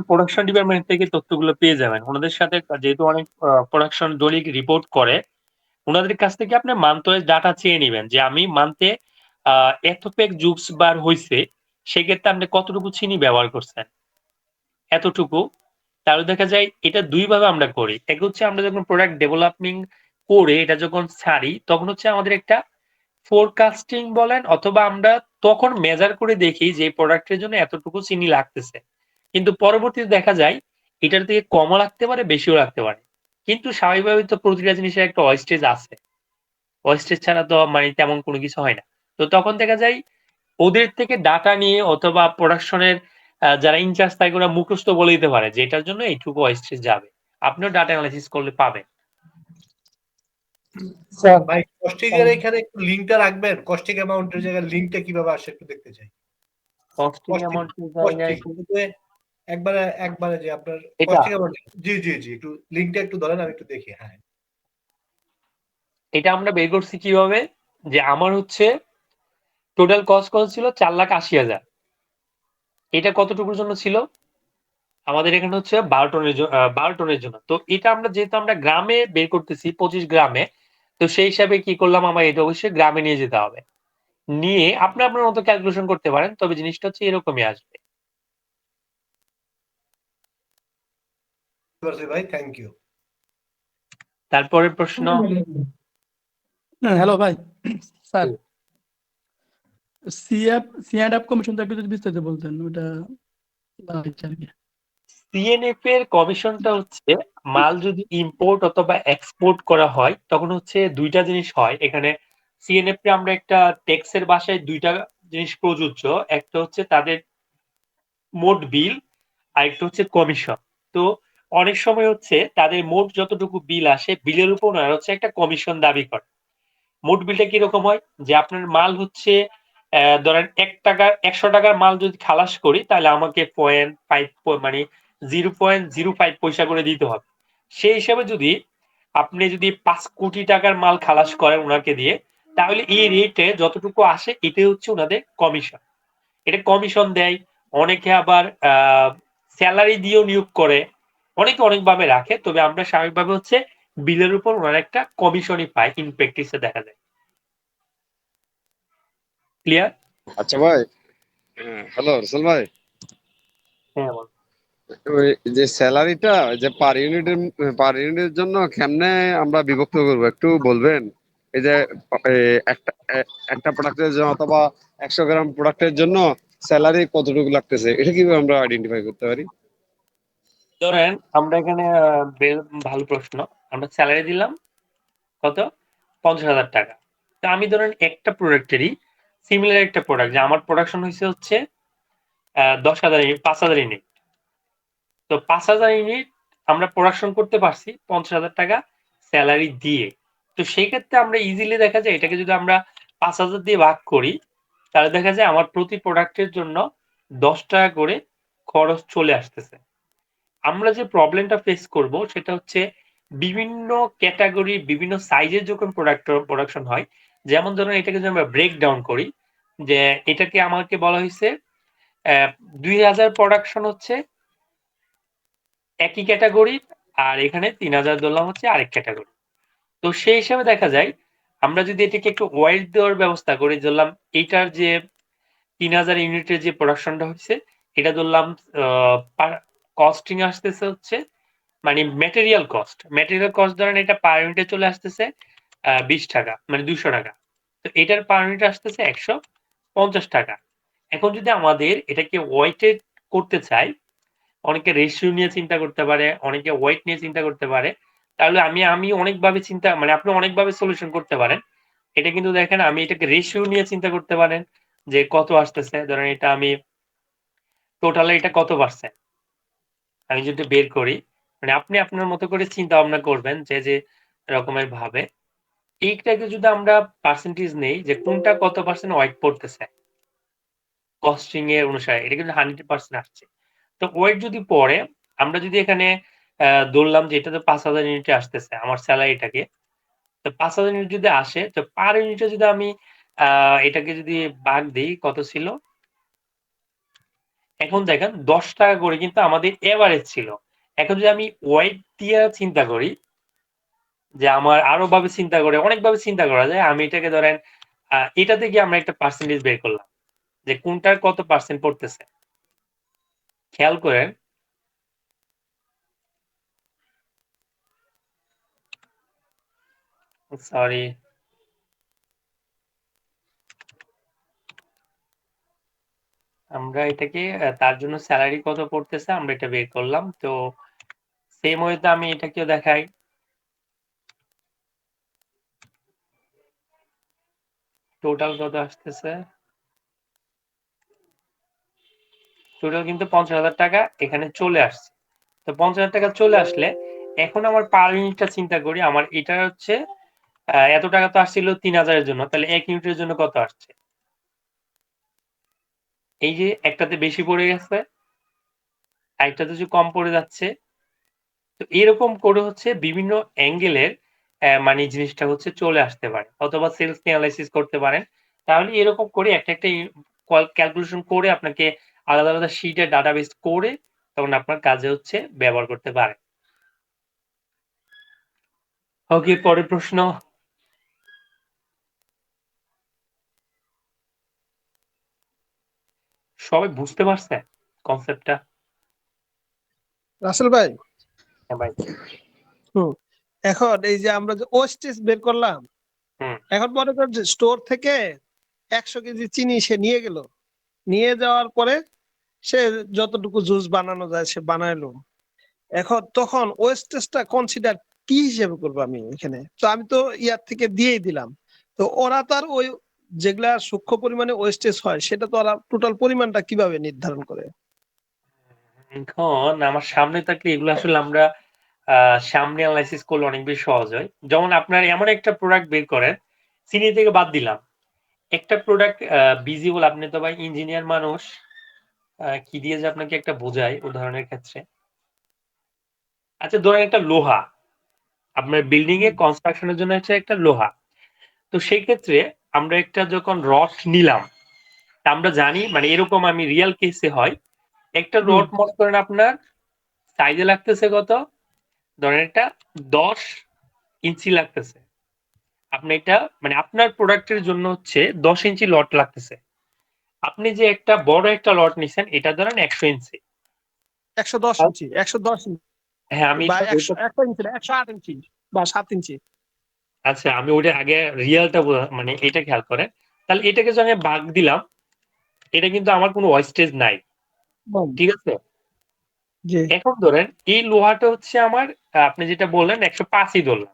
প্রোডাকশন ডিপার্টমেন্ট থেকে তথ্যগুলো পেয়ে যাবেন। ওনাদের সাথে যেহেতু অনেক প্রোডাকশন দলিল রিপোর্ট করে, ওনাদের কাছ থেকে আপনি মান্থ ওয়াইজ ডাটা চেয়ে নেবেন যে আমি মান্থে এত পেক জুস বার হইছে, সেক্ষেত্রে আপনি কতটুকু চিনি ব্যবহার করছেন, এতটুকু। তাহলে দেখা যায় এটা দুই ভাবে আমরা করি। এক হচ্ছে আমরা যখন প্রোডাক্ট ডেভেলপমেন্ট করে এটা যখন ছাড়ি, তখন হচ্ছে আমাদের একটা ফোরকাস্টিং বলেন, অথবা আমরা তখন মেজার করে দেখি যে প্রোডাক্টের জন্য এতটুকু চিনি লাগতেছে, কিন্তু পরবর্তীতে দেখা যায় এটার থেকে কমও লাগতে পারে, বেশিও লাগতে পারে। কিন্তু স্বাভাবিকভাবে তো প্রতিটা জিনিসের একটা ওয়েস্টেজ আছে, ওয়েস্টেজ ছাড়া তো মানে তেমন কোনো কিছু হয় না। তো তখন দেখা যায় ওদের থেকে ডাটা নিয়ে অথবা প্রোডাকশনের যারা ইনচার্জ থাকে ওরা মুখস্থ বলে দিতে পারে যে এটার জন্য এইটুকু ওয়েস্টেজ যাবে। আপনিও ডাটা অ্যানালাইসিস করলে পাবেন। স্যার ভাই, কস্টিং এর এখানে একটু লিংকটা রাখবেন, কস্টিং অ্যামাউন্টের জায়গায় লিংকটা কিভাবে আসে একটু দেখতে চাই। কস্টিং কস্টিং অ্যামাউন্ট কস্টিং একবারে একবারে যে আপনার এটা কস্টিং অ্যামাউন্ট, জি জি জি, একটু লিংকটা একটু ধরেন আমি একটু দেখি। হ্যাঁ, এটা আমরা বের করছি কিভাবে, যে আমার হচ্ছে টোটাল কস্ট ছিল 4,80,000। এটা কতটুকুর জন্য ছিল, আমাদের এখানে হচ্ছে 12 টনের জন্য। তো এটা আমরা যেহেতু আমরা গ্রামে বের করতেছি 25 গ্রামে, তো সেই হিসাবে কি করলাম, আমার এটা অবশ্যই গ্রামে নিয়ে যেতে হবে। নিয়ে আপনি আপনার মতো ক্যালকুলেশন করতে পারেন, তবে জিনিসটা হচ্ছে এরকমই আসবে। ভাই থ্যাংক ইউ। তারপরের প্রশ্ন। হ্যালো ভাই, স্যার সিএফ সিএন্ড আপ কমিশনটা একটু যদি বিস্তারিত বলতেন ওটা। আচ্ছা আর কি। সিএনএফ এর কমিশনটা হচ্ছে মাল যদি ইম্পোর্ট অথবা এক্সপোর্ট করা হয় তখন হচ্ছে দুইটা জিনিস হয় এখানে। সিএনএফ এ আমরা একটা ট্যাক্সের বাসায় দুইটা জিনিস প্রযোজ্য, একটা হচ্ছে তাদের মোট বিল আর একটা হচ্ছে কমিশন। তো অনেক সময় হচ্ছে তাদের মোট যতটুকু বিল আসে বিলের উপর ওনারা হচ্ছে একটা কমিশন দাবি করে। মোট বিলটা কিরকম হয় যে আপনার মাল হচ্ছে ধরেন 100 টাকার মাল যদি খালাস করি তাহলে আমাকে 0.5 মানে 0.05 পয়সা করে দিতে হবে। সেই হিসাবে যদি আপনি যদি 5 কোটি টাকার মাল খালাস করেন ওনাকে দিয়ে, তাহলে এই রেটে যতটুকু আসে এটাই হচ্ছে ওনাদের কমিশন। এটা কমিশন দেয়, অনেকে আবার স্যালারি দিয়েও নিয়োগ করে, অনেকে অনেকভাবে রাখে। তবে আমরা স্বাভাবিকভাবে হচ্ছে বিলের উপর ওনার একটা কমিশনই পাই, ইন প্র্যাকটিসে দেখা যায়। ক্লিয়ার? আচ্ছা ভাই, হ্যালো রসুল ভাই, হ্যাঁ বল। ওই যে স্যালারিটা যে পার ইউনিটের জন্য কেমনে আমরা বিভক্ত করবো একটু বলবেন? এই যে একটা একটা প্রোডাক্টের জন্য অথবা 100 গ্রাম প্রোডাক্টের জন্য স্যালারি কতটুকু লাগতেছে এটা কিভাবে আমরা আইডেন্টিফাই করতে পারি? ধরেন আমরা এখানে ভালো প্রশ্ন। আমরা স্যালারি দিলাম কত? 50,000 টাকা। তো আমি ধরেন একটা প্রোডাক্টেরই সিমিলার একটা প্রোডাক্ট যে আমার প্রোডাকশন হয়েছে হচ্ছে 10,000 ইউনিট, 5,000 ইউনিট। তো 5,000 ইউনিট আমরা প্রোডাকশন করতে পারছি 50,000 টাকা স্যালারি দিয়ে। তো সেই ক্ষেত্রে আমরা ইজিলি দেখা যায় এটাকে যদি আমরা 5,000 দিয়ে ভাগ করি তাহলে দেখা যায় আমার প্রতি প্রোডাক্টের জন্য 10 টাকা করে খরচ চলে আসতেছে। আমরা যে প্রবলেমটা ফেস করব সেটা হচ্ছে বিভিন্ন ক্যাটাগরি বিভিন্ন সাইজের যখন প্রোডাকশন হয়, যেমন ধরুন এটাকে যদি আমরা ব্রেক ডাউন করি যে এটাকে আমাকে বলা হয়েছে 2000 প্রোডাকশন হচ্ছে একই ক্যাটাগরি, আর এখানে 3000 ধরলাম হচ্ছে আরেক ক্যাটাগরি। তো সেই হিসাবে দেখা যায় আমরা যদি এটাকে একটু ওয়েট দেওয়ার ব্যবস্থা করি, ধরলাম এইটার যে 3000 ইউনিটের যে প্রোডাকশনটা হচ্ছে এটা ধরলাম কস্টিং আসতেছে হচ্ছে মানে ম্যাটেরিয়াল কস্ট ধরেন এটা পার ইউনিটে চলে আসতেছে 20 টাকা মানে 200 টাকা। তো এটার পার ইউনিট আসতেছে 150 টাকা। এখন যদি আমাদের এটাকে ওয়েটেড করতে চাই, অনেকে রেশিও নিয়ে চিন্তা করতে পারে, অনেকে ওয়েট নিয়ে চিন্তা করতে পারে। তাহলে আমি অনেকভাবে চিন্তা মানে আপনি অনেকভাবে সলিউশন করতে পারেন। এটা কিন্তু দেখেন আমি এটাকে রেশিও নিয়ে চিন্তা করতে পারেন যে কত আসতেছে। ধরেন এটা আমি টোটালে এটা কত পার্সেন্ট আমি যদি বের করি, মানে আপনি আপনার মতো করে চিন্তা ভাবনা করবেন যে রকমের ভাবে এইটাকে যদি আমরা পার্সেন্টেজ নেই যে কোনটা কত পার্সেন্ট ওয়েট পড়তেছে কস্টিং এর অনুসারে, এটা কিন্তু 100% আসছে। তো ওয়েট যদি পড়ে আমরা যদি এখানে ধরলাম যে এটা তো 5,000 ইউনিটে আসতেছে আমার স্যালারিটাকে। তো 5,000 ইউনিট যদি আসে তো পার ইউনিটে যদি আমি এটাকে যদি ভাগ দেই কত ছিল? এখন দেখেন 10 টাকা করে কিন্তু আমাদের এভারেজ ছিল। এখন যদি আমি ওয়েট দিয়ে চিন্তা করি যে আমার আরো ভাবে চিন্তা করে অনেকভাবে চিন্তা করা যায়। আমি এটাকে ধরেন এটা থেকে আমরা একটা পার্সেন্টেজ বের করলাম যে কোনটার কত পার্সেন্ট পড়তেছে। খেয়াল করেন সরি আমরা এটাকে তার জন্য স্যালারি কত পড়তেছে আমরা এটা বের করলাম। তো সেম ওয়েতে আমি এটাকেও দেখাই। টোটাল কত আসতেছে? টোটাল কিন্তু 50,000 টাকা এখানে চলে আসছে। তো 50,000 টাকা চলে আসলে এখন আমার পার ইউনিটটা চিন্তা করি আমার এটা হচ্ছে এত টাকা তো আসছিল 3000 এর জন্য। তাহলে 1 ইউনিটের জন্য কত আসছে? এই যে একটাতে বেশি পড়ে গেছে, আরেকটাতে যে কম পড়ে যাচ্ছে। তো এরকম করে হচ্ছে বিভিন্ন অ্যাঙ্গেলের মানে জিনিসটা হচ্ছে চলে আসতে পারে। অথবা সেলস এনালাইসিস করতে পারেন। তাহলে এরকম করে একটা ক্যালকুলেশন করে আপনাকে আলাদা, আলাদা শিটে ডাটাবেস করে তখন আপনার কাজে হচ্ছে ব্যবহার করতে পারেন। ওকে, পরের প্রশ্ন। সবাই বুঝতে পারছে কনসেপ্টটা? রাসেল ভাই, হ্যাঁ ভাই। হুম, এখন এই যে আমরা যে ওয়েস্টেজ বের করলাম, হুম। এখন মনে করেন যে স্টোর থেকে 100 কেজি চিনি সে নিয়ে গেল, নিয়ে যাওয়ার পরে সে যতটুকু জুস বানানো যায় সে বানাইলো। এখন তখন ওয়েস্টেজটা কনসিডার কি হিসেবে করবো আমি এখানে? তো আমি তো ইয়ার থেকে দিয়েই দিলাম। তো ওরা তার ওই যেগুলা সূক্ষ্ম পরিমাণে ওয়েস্টেজ হয় সেটা তো ওরা টোটাল পরিমাণটা কিভাবে নির্ধারণ করে? এখন আমার সামনে থাকলে এগুলো আসলে আমরা সামনে অ্যানালাইসিস করলে অনেক বেশি সহজ হয়। যেমন আপনার এমন একটা প্রোডাক্ট বের করেন, চিনি থেকে বাদ দিলাম। একটা প্রোডাক্ট ভিজিবল, আপনি তো ভাই ইঞ্জিনিয়ার মানুষ, কি দিয়ে যে আপনাকে একটা বোঝাই উদাহরণের ক্ষেত্রে। আচ্ছা ধরেন একটা লোহা, আপনার বিল্ডিং এ কনস্ট্রাকশনের জন্য হচ্ছে একটা লোহা। তো সেই ক্ষেত্রে আমরা একটা যখন রড নিলাম, তা আমরা জানি মানে এরকম আমি রিয়েল কেসে হয়, একটা হুম। রড মনে করেন আপনার সাইজে লাগতেছে কত, ধরেন এটা 10 ইঞ্চি লাগতেছে। আপনি এটা মানে আপনার প্রোডাক্টের জন্য হচ্ছে 10 ইঞ্চি লট লাগতেছে। আপনি যে একটা বড় একটা লট নিছেন এটা ধরেন 100 ইঞ্চি। 110 ইঞ্চি, 110 ইঞ্চি হ্যাঁ আমি বা এটা 100 100 ইঞ্চি না, 108 ইঞ্চি বা 7 ইঞ্চি। আচ্ছা আমি ওইটা আগে রিয়ালটা মানে এটা খেয়াল করেন। তাহলে এটাকে যখন আমি ভাগ দিলাম, এটা কিন্তু আমার কোনো ওয়েস্টেজ নাই। হুম, ঠিক আছে? জি। এখন ধরেন এই লোহাটা হচ্ছে আমার আপনি যেটা বললেন 105ই ধরলাম।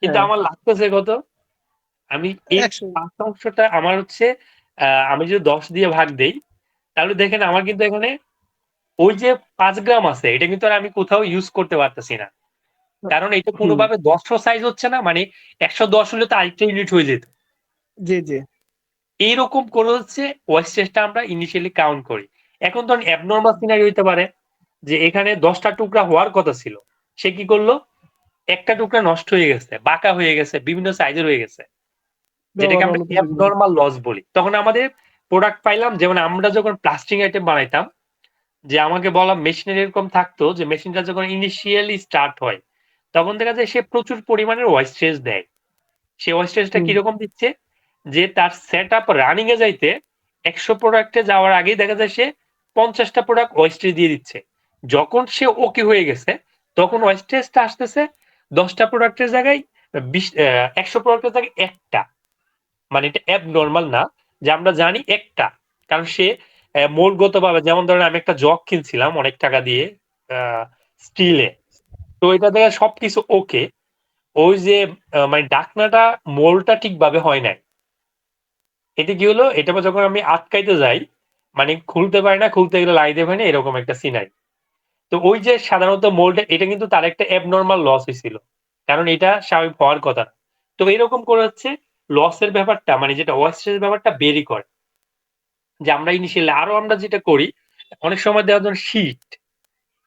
কিন্তু হ্যাঁ, আমার লাগতেছে কত? আমি এই 100। ৫ অংশটা আমার হচ্ছে আমি যদি ১০ দিয়ে ভাগ দেই, তাহলে দেখেন আমার কিন্তু এখানে ওই যে ৫ গ্রাম আছে এটা কিন্তু আর আমি কোথাও ইউজ করতে পারতেছি না। কারণ এটা হুম, কোনোভাবে ১০০ সাইজ হচ্ছে না, মানে ১১০ হলে তো আরেকটা ইউনিট হয়ে যেত। জি, জি। এইরকম করে হচ্ছে ওয়েস্টেজটা আমরা ইনিশিয়ালি কাউন্ট করি। এখন ধরুন অ্যাবনরমাল সিনারি হইতে পারে যে এখানে ১০ টা টুকরা হওয়ার কথা ছিল। সে কি করলো? একটা টুকরা নষ্ট হয়ে গেছে, বাঁকা হয়ে গেছে, বিভিন্ন সাইজের হয়ে গেছে। যেটাকে ব্যবহার আমরা অনুপযোগী না। অ্যাবনরমাল লস বলি। তখন আমাদের প্রোডাক্ট পাইলাম, যেমন আমরা যখন প্লাস্টিক আইটেম বানাইতাম, যে আমাকে বলা মেশিনের এরকম থাকতো যে মেশিনটা যখন ইনিশিয়ালি স্টার্ট হয়, তখন দেখা যায় সে প্রচুর পরিমাণের ওয়েস্টেজ দেয়। সে ওয়েস্টেজটা হুম, কিরকম দিচ্ছে? যে তার সেটআপ রানিং এ যাইতে ১০০ প্রোডাক্টে যাওয়ার আগেই দেখা যায় সে ৫০ টা প্রোডাক্ট ওয়েস্টেজ দিয়ে দিচ্ছে। যখন সে ওকে হয়ে গেছে, তখন ওয়েস্টেজটা আসতেছে ১০ টা প্রোডাক্টের জায়গায় ১০০ প্রোডাক্টের জায়গায় ১ টা। মানে এটা অ্যাবনরমাল না, যে আমরা জানি একটা। কারণ সে মূলগতভাবে, যেমন ধরেন আমি একটা জগ কিনছিলাম অনেক টাকা দিয়ে স্টিলে। তো এটা দেখে সবকিছু ওকে। ওই যে মানে ঢাকনাটা মোলটা ঠিকভাবে হয় নাই। এতে কি হলো? এটা যখন আমি আটকাইতে যাই, মানে খুলতে পারি না, খুলতে গেলে লাগাইতে পারি না, এরকম একটা সিনারি। তো ওই যে সাধারণত মোলটা এটা কিন্তু তার একটা অ্যাবনরমাল লস হইছিল। কারণ এটা স্বাভাবিক হওয়ার কথা না। তো এরকম করে হচ্ছে লসের ব্যাপারটা, মানে যেটা ওয়েস্টেজ ব্যাপারটা বেরি করে। যে আমরা ইনিশিয়ালি আরো আমরা যেটা করি, অনেক সময় দেওয়া ধরুন শীট।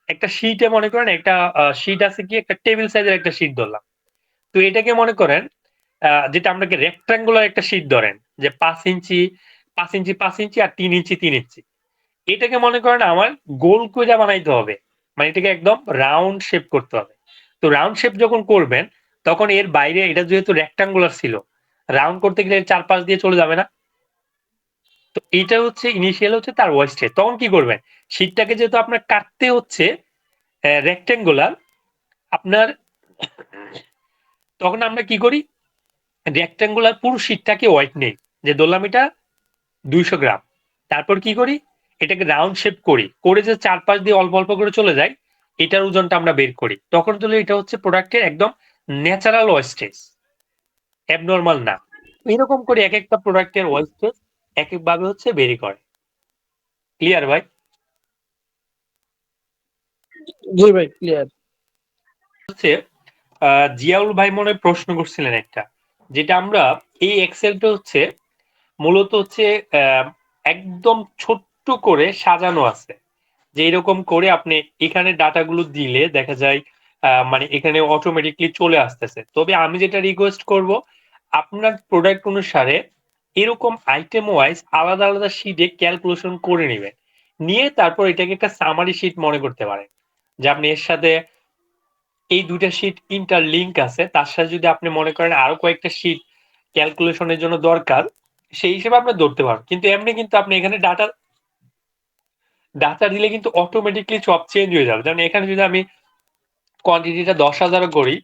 একটা শীটে মনে করেন একটা শীট আছে কি একটা টেবিল সাইজের একটা শীট ধরলাম। তো এটাকে মনে করেন যেটা আপনাকে রেক্টাঙ্গুলার একটা শীট ধরেন যে ৫ ইঞ্চি, ৫ ইঞ্চি, ৫ ইঞ্চি আর ৩ ইঞ্চি, ৩ ইঞ্চি। এটাকে মনে করেন আমার গোল কইরা বানাইতে হবে। মানে এটাকে একদম রাউন্ড শেপ করতে হবে। তো রাউন্ড শেপ যখন করবেন, তখন এর বাইরে এটা যেহেতু রেক্টাঙ্গুলার ছিল, রাউন্ড করতে গেলে এর চারপাশ দিয়ে চলে যাবে না? তো এইটা হচ্ছে ইনিশিয়াল হচ্ছে তার ওয়েস্টেজ। তখন কি করবেন? শীটটাকে যেহেতু আপনার কাটতে হচ্ছে রেক্টাঙ্গুলার, আপনার তখন আমরা কি করি? রেক্টাঙ্গুলার পুরো শীটটাকে হোয়াইট নেই। যে ধরলাম এটা ২০০ গ্রাম। তারপর কি করি? এটাকে রাউন্ড শেপ করি। করে যে চারপাশ দিয়ে অল্প, অল্প করে চলে যায়, এটার ওজনটা আমরা বের করি। তখন তাহলে এটা হচ্ছে প্রোডাক্টের একদম ন্যাচারাল ওয়েস্টেজ, অ্যাবনরমাল না। এরকম করে একেকটা প্রোডাক্টের ওয়েস্টেজ একেকভাবে হচ্ছে বেরি করে। ক্লিয়ার ভাই? জি ভাই, ক্লিয়ার। হচ্ছে জিয়াউল ভাই মনে হয় প্রশ্ন করছিলেন একটা, যেটা আমরা এই এক্সেলটা হচ্ছে মূলত হচ্ছে আহ, একদম ছোট্ট করে সাজানো আছে। যে এরকম করে আপনি এখানে ডাটাগুলো দিলে দেখা যায় মানে এখানে অটোমেটিকলি চলে আসতেছে। তবে আমি যেটা রিকোয়েস্ট করব, আপনার প্রোডাক্ট অনুসারে এরকম আইটেম ওয়াইজ আলাদা আলাদা শিটে ক্যালকুলেশন করে নেবেন। নিয়ে তারপর এটাকে একটা সামারি শিট মনে করতে পারেন। যে আপনি এর সাথে এই দুইটা শিট ইন্টারলিংক আছে, তার সাথে যদি আপনি মনে করেন আরো কয়েকটা শিট ক্যালকুলেশনের জন্য দরকার, সেই হিসেবে আপনি ধরতে পারেন। কিন্তু এমনি কিন্তু আপনি এখানে ডাটা ডাটা দিলে কিন্তু অটোমেটিকলি সব চেঞ্জ হয়ে যাবে। যেমন এখানে যদি আমি কোয়ান্টিটিটা ১০,০০০ করি,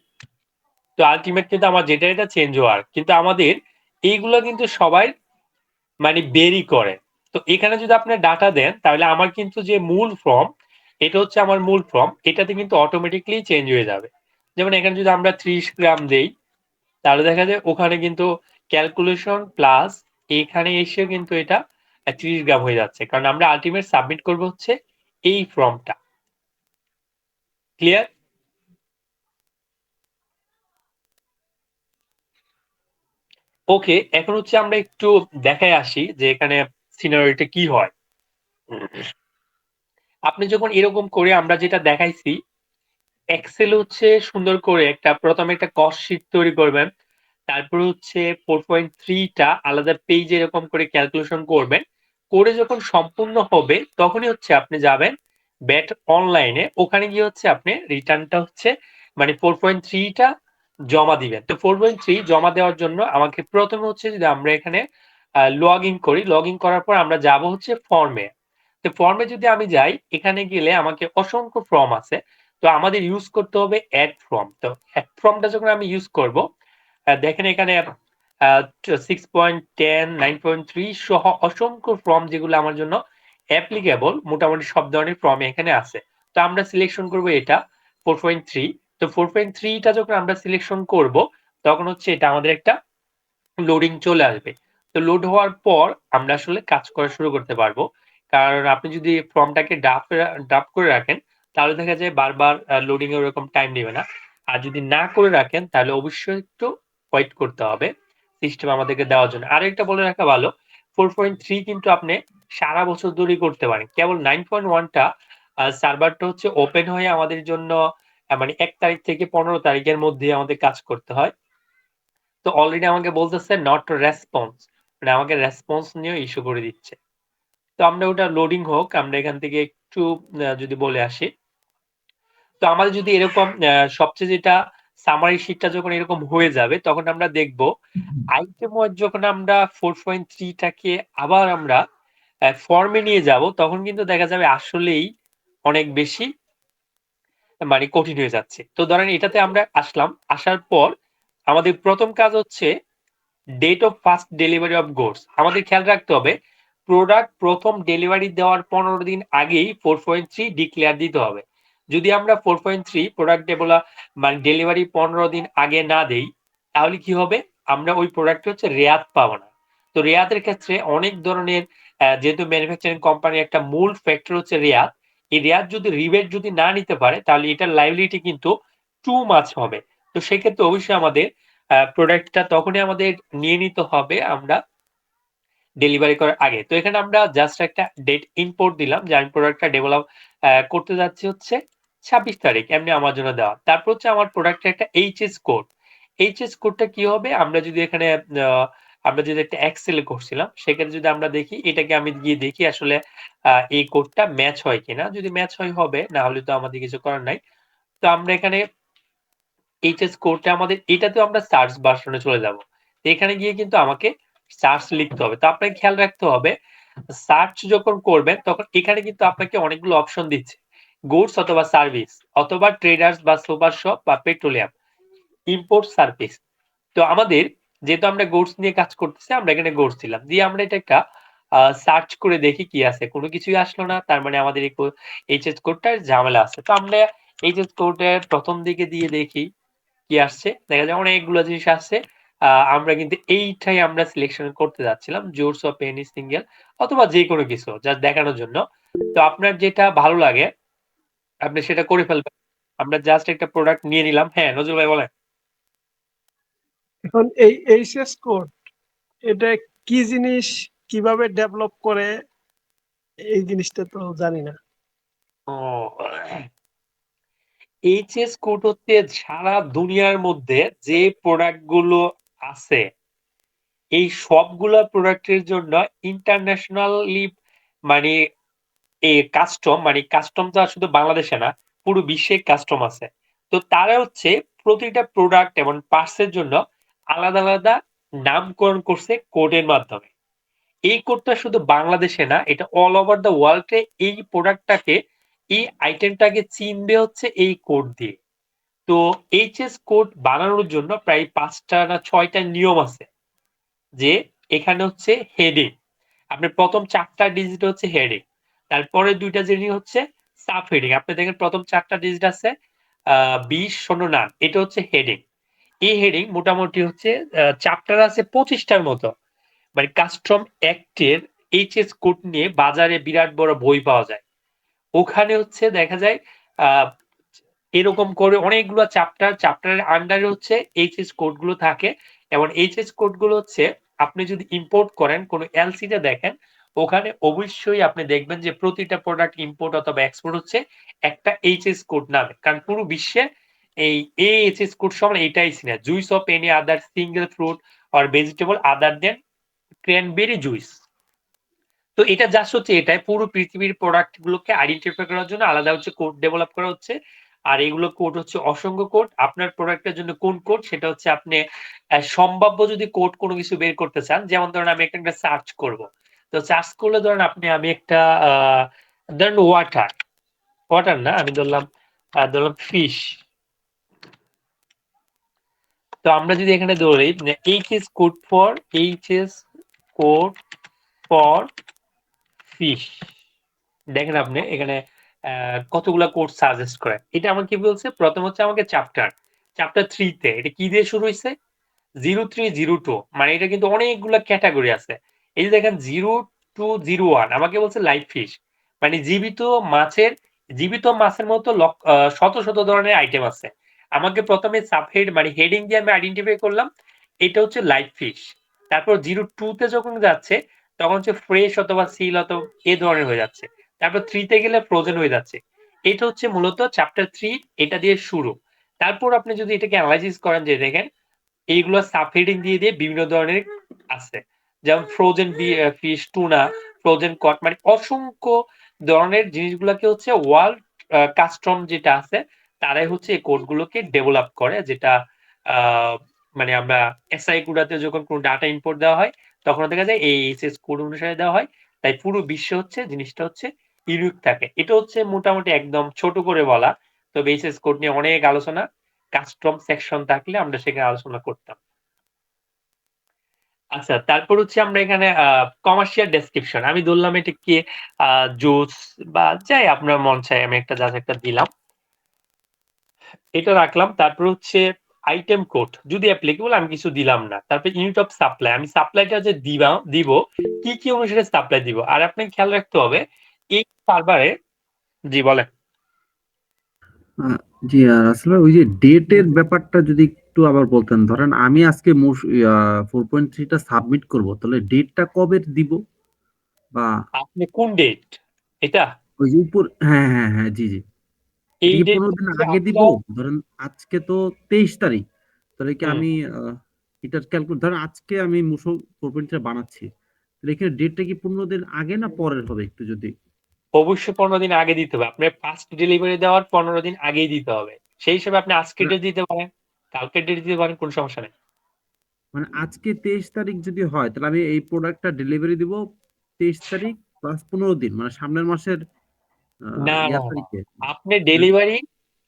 তো আলটিমেট কিন্তু আমার যেটা এটা চেঞ্জ হওয়ার। কিন্তু আমাদের এইগুলো কিন্তু সবাই মানে বেরি করে। তো এখানে যদি আপনি ডাটা দেন তাহলে আমার কিন্তু যে মূল ফর্ম, এটা হচ্ছে আমার মূল ফর্ম, এটাতে কিন্তু অটোমেটিকলি চেঞ্জ হয়ে যাবে। যেমন এখানে যদি আমরা 30 গ্রাম দেই তাহলে দেখা যায় ওখানে কিন্তু ক্যালকুলেশন প্লাস এখানে এসে কিন্তু এটা 30 গ্রাম হয়ে যাচ্ছে, কারণ আমরা আলটিমেট সাবমিট করব হচ্ছে এই ফর্মটা। ক্লিয়ার? ওকে, এখন হচ্ছে আমরা একটু দেখায় আসি যে এখানে সিনারিটা কি হয়। আপনি যখন এরকম করে আমরা যেটা দেখাইছি, এক্সেল হচ্ছে সুন্দর করে প্রথমে একটা কস্ট শীট তৈরি করবেন, তারপর হচ্ছে 4.3টা আলাদা পেজ এরকম করে ক্যালকুলেশন করবেন, করে যখন সম্পূর্ণ হবে তখনই হচ্ছে আপনি যাবেন ব্যাট অনলাইনে, ওখানে গিয়ে হচ্ছে আপনি রিটার্নটা হচ্ছে মানে 4.3টা জমা দিবেন। তো 4.3 জমা দেওয়ার জন্য আমাকে প্রথমে হচ্ছে যদি আমরা এখানে লগ ইন করি, লগ ইন করার পর আমরা যাব হচ্ছে ফর্মে। তো ফর্মে যদি আমি যাই, এখানে গেলে আমাকে অসংখ্য ফর্ম আছে, তো আমাদের ইউজ করতে হবে অ্যাড ফর্ম। তো অ্যাড ফর্মটা যখন আমি ইউজ করব, দেখেন এখানে 6.10 9.3 সহ অসংখ্য ফর্ম যেগুলো আমার জন্য অ্যাপ্লিকেবল, মোটামুটি সব ধরনের ফর্ম এখানে আছে। তো আমরা সিলেকশন করব এটা 4.3। তো 4.3টা যখন আমরা সিলেকশন করব তখন হচ্ছে এটা আমাদের একটা লোডিং চলে আসবে। তো লোড হওয়ার পর আমরা আসলে কাজ করা শুরু করতে পারবো, কারণ আপনি যদি ফর্মটাকে ড্রাফট করে রাখেন তাহলে দেখা যায় বারবার লোডিং এ ওরকম টাইম নেবে না। আর যদি না করে রাখেন তাহলে অবশ্যই একটু ওয়েট করতে হবে সিস্টেম আমাদেরকে দেওয়ার জন্য। আর একটা বলে রাখা ভালো, 4.3 কিন্তু আপনি সারা বছর ধরেই করতে পারেন। কেবল 9.1টা সার্ভারটা হচ্ছে ওপেন হয়ে আমাদের জন্য মানে 1 তারিখ থেকে 15 তারিখের মধ্যে আমাদের কাজ করতে হয়। তো অলরেডি আমাকে বলতেছে নট রেসপন্স, মানে আমাকে রেসপন্স নিয়ে ইস্যু করে দিচ্ছে। তো আমরা ওটা লোডিং হোক, আমরা এখান থেকে একটু যদি বলে আসি, তো আমাদের যদি এরকম সবচেয়ে যেটা সামারি শিটটা যখন এরকম হয়ে যাবে তখন আমরা দেখব আইটেম ওয়াইজ যখন আমরা 4.3টাকে আবার আমরা ফর্মে নিয়ে যাব তখন কিন্তু দেখা যাবে আসলেই অনেক বেশি মানে কঠিন হয়ে যাচ্ছে। তো ধরেন এটাতে আমরা আসলাম, আসার পর আমাদের প্রথম কাজ হচ্ছে date of first delivery of goods. আমাদের খেয়াল রাখতে হবে প্রোডাক্ট প্রথম ডেলিভারি দেওয়ার 15 দিন আগেই 4.3 ডিক্লেয়ার দিতে হবে। যদি আমরা 4.3 প্রোডাক্ট মানে ডেলিভারি 15 দিন আগে না দেই তাহলে কি হবে, আমরা ওই প্রোডাক্টে হচ্ছে রেয়াত পাবো না। তো রেয়াতের ক্ষেত্রে অনেক ধরনের যেহেতু ম্যানুফ্যাকচারিং কোম্পানির একটা মূল ফ্যাক্টর হচ্ছে রেয়াত, এই রেয়াত যদি রিবেট যদি না নিতে পারে তাহলে এটার লাইবিলিটি কিন্তু টু মাচ হবে। তো সেক্ষেত্রে অবশ্যই আমাদের প্রোডাক্টটা তখনই আমাদের নিয়ে নিতে হবে আমরা ডেলিভারি করার আগে। তো এখানে আমরা জাস্ট একটা ডেট ইম্পোর্ট দিলাম যে আমি প্রোডাক্টটা ডেভেলপ করতে যাচ্ছি হচ্ছে 26 তারিখ, এমনি আমার জন্য দেওয়া। তারপর হচ্ছে আমার প্রোডাক্টের একটা এইচএস কোড। এইচএস কোডটা কি হবে, আমরা যদি এখানে আমরা যদি একটা এক্সেল করছিলাম সেক্ষেত্রে যদি আমরা দেখি, এটাকে আমি গিয়ে দেখি আসলে এই কোডটা ম্যাচ হয় কিনা। যদি ম্যাচ হয় হবে, না হলে তো আমাদের কিছু করার নাই। তো আমরা এখানে এইচএস কোডটা আমাদের এটাতেও আমরা সার্চ ভার্সনে চলে যাব। এখানে গিয়ে কিন্তু আমাকে সার্চ লিখতে হবে। তো আপনাকে খেয়াল রাখতে হবে সার্চ যখন করবেন তখন এখানে কিন্তু আপনাকে অনেকগুলো অপশন দিচ্ছে, গুডস অথবা সার্ভিস অথবা ট্রেডার্স বা সুপার শপ বা পেট্রোলিয়াম, ইম্পোর্ট সার্ভিস। তো আমাদের যেহেতু আমরা গুডস নিয়ে কাজ করতেছি আমরা এখানে গুডস দিলাম, দিয়ে আমরা এটা একটা সার্চ করে দেখি কি আছে, কোনো কিছুই আসলো না, তার মানে আমাদের এইচএস কোডটার ঝামেলা আছে। তো আমরা এইচএস কোডের প্রথম দিকে দিয়ে দেখি কি আসছে, দেখা যায় অনেকগুলো জিনিস আসছে। আমরা কিন্তু এইটাই আমরা সিলেকশন করতে যাচ্ছিলাম, জোরস অফ এনি সিঙ্গেল অথবা যে কোনো কিছু জাস্ট দেখানোর জন্য। তো আপনার যেটা ভালো লাগে আপনি সেটা করে ফেলবেন। আমরা জাস্ট একটা প্রোডাক্ট নিয়ে নিলাম। হ্যাঁ নজরুল ভাই বলেন। এখন এই এইচএস কোড এটা কি জিনিস, কিভাবে ডেভেলপ করে, এই জিনিসটা তো জানি না। ও, এইচএস কোড হচ্ছে সারা দুনিয়ার মধ্যে যে প্রোডাক্ট গুলো আছে এই সবগুলা প্রোডাক্টের জন্য ইন্টারন্যাশনালি মানে কাস্টম তো আর শুধু বাংলাদেশে না, পুরো বিশ্বে কাস্টম আছে। তো তারা হচ্ছে প্রতিটা প্রোডাক্ট এবং পার্টসের জন্য আলাদা আলাদা নামকরণ করছে কোডের মাধ্যমে। এই কোডটা শুধু বাংলাদেশে না, এটা অল ওভার দ্য ওয়ার্ল্ডে এই প্রোডাক্টটাকে এই আইটেমটাকে চিনবে হচ্ছে এই কোড দিয়ে। তো এইচএস কোড বানানোর জন্য প্রায় 5টা না 6টা নিয়ম আছে। যে এখানে হচ্ছে হেডিং, আপনার প্রথম 4টা ডিজিট হচ্ছে হেডিং, তারপরে 2টা জিনিস হচ্ছে সাব হেডিং। আপনি দেখেন প্রথম 4টা ডিজিট আছে 2009, এটা হচ্ছে হেডিং। এই হেডিং মোটামুটি হচ্ছে চ্যাপ্টার আছে 25টার মতো। মানে কাস্টম অ্যাক্টের এইচএস কোড নিয়ে বাজারে বিরাট বড় বই পাওয়া যায়। ওখানে হচ্ছে দেখা যায় আহ এরকম করে অনেকগুলো চ্যাপ্টারের আন্ডারে হচ্ছে এইচএস কোড গুলো থাকে, এবং এইচএস কোড গুলো হচ্ছে আপনি যদি ইম্পোর্ট করেন কোনো এলসিতে দেখেন, ওখানে অবশ্যই আপনি দেখবেন যে প্রতিটা প্রোডাক্ট ইম্পোর্ট অথবা এক্সপোর্ট হচ্ছে একটা এইচএস কোড নামে। কারণ পুরো বিশ্বে এই এইচএস কোড সমান এটাই সিনা, juice of any other single fruit or vegetable other than cranberry juice. তো এটা জাস্ট হচ্ছে এটাই পুরো পৃথিবীর প্রোডাক্ট গুলোকে আইডেন্টিফাই করার জন্য আলাদা হচ্ছে কোড ডেভেলপ করা হচ্ছে। আর এগুলো কোড হচ্ছে অসংখ্য কোড। আপনার প্রোডাক্টের জন্য কোন কোড সেটা হচ্ছে আপনি সম্ভাব্য যদি কোড কোনো কিছু বের করতে চান, যেমন ধরেন আমি একটা সার্চ করব, তো সার্চ করলে ধরেন আমি একটা ধরেন ওয়াটার না, আমি ধরলাম ফিশ। তো আমরা যদি এখানে ধরি এইচএস কোড ফর ফিশ, দেখেন আপনি এখানে কতগুলা কোড সাজেস্ট করে। এটা আমার কি বলছে, প্রথম হচ্ছে আমাকে চ্যাপ্টার 3 তে এটা কি দিয়ে শুরু হয়েছে, 0302, মানে এটা কিন্তু অনেকগুলা ক্যাটাগরি আছে। এই যে দেখেন 0201 আমাকে বলছে লাইভ ফিশ, মানে জীবিত মাছের মতো শত শত ধরনের আইটেম আছে। আমাকে প্রথমে সাবহেড মানে হেডিং দিয়ে আমি আইডেন্টিফাই করলাম এটা হচ্ছে লাইভ ফিশ। তারপর 02 তে যখন যাচ্ছে তখন হচ্ছে ফ্রেশ অথবা সিল অথবা এ ধরনের হয়ে যাচ্ছে। তারপর 3 তে গেলে ফ্রোজেন হয়ে যাচ্ছে। এটা হচ্ছে মূলত চ্যাপ্টার 3, এটা দিয়ে শুরু। তারপর আপনি যদি এটাকে অ্যানালাইসিস করেন যে দেখেন এইগুলো সাবহেডিং দিয়ে বিভিন্ন ধরনের আছে, যেমন ফ্রোজেন ফিশ, টুনা, ফ্রোজেন কট, মানে অসংখ্য ধরনের জিনিসগুলোকে হচ্ছে ওয়ার্ল্ড কাস্টম যেটা আছে তারাই হচ্ছে এই কোডগুলোকে ডেভেলপ করে, যেটা মানে আমরা এসআই গুলাতে যখন কোনো ডাটা ইম্পোর্ট দেওয়া হয় তখন দেখা যায় এই এইচএস কোড অনুসারে দেওয়া হয়। তাই পুরো বিশ্ব হচ্ছে জিনিসটা হচ্ছে ইউনিক থাকে। এটা হচ্ছে মোটামুটি একদম ছোট করে বলা, তবে এইচএস কোড নিয়ে অনেক আলোচনা, কাস্টম সেকশন থাকলে আমরা সেখানে আলোচনা করতাম। আচ্ছা, তারপর হচ্ছে আমরা এখানে কমার্শিয়াল ডেসক্রিপশন, আমি ধরলাম এটা কি জুস বা যাই আপনার মন চাই, আমি একটা দিলাম, এটা রাখলাম। তারপর হচ্ছে আইটেম কোড যদি অ্যাপ্লিকেবল আমি কিছু দিলাম না। তারপর ইউনিট অফ সাপ্লাই, আমি সাপ্লাইটা যে দিব কি কি অনুসারে সাপ্লাই দিব। আর আপনাকে খেয়াল রাখতে হবে এই সার্ভারে, জি বলেন। আহ, জি আসলে ওই যে ডেটের ব্যাপারটা যদি একটু আবার বলতেন, ধরেন আমি আজকে 4.3টা সাবমিট করব, তাহলে ডেটটা কবে দিব? বা আপনি কোন ডেট এটা, ওই যে উপর, হ্যাঁ হ্যাঁ হ্যাঁ, জি জি, এই এটা কি ডেট 15 দিন হচ্ছে আগে দিব? আপনার, ধরেন আজকে তো 23 তারিখ, তাহলে কি হুম, আমি এটার ক্যালকুলেট, ধরেন আজকে আমি মুসো 4.3 বানাচ্ছি, তাহলে এখানে ডেটটা কি 15 দিন আগে না পরের হবে একটু যদি। অবশ্যই 15 দিন আগে দিতে হবে। আপনার ফার্স্ট ডেলিভারি দেওয়ার 15 দিন আগেই দিতে হবে। সেই হিসেবে আপনি আজকে মানে ডেট দিতে পারেন, কালকে ডেট দিতে পারেন, কোনো সমস্যা নেই। মানে আজকে 23 তারিখ যদি হয়, তাহলে আমি এই প্রোডাক্টটা ডেলিভারি দিব 23 তারিখ প্লাস 15 দিন, মানে সামনের মাসের না না না, তারিখে। আপনি না? ডেলিভারি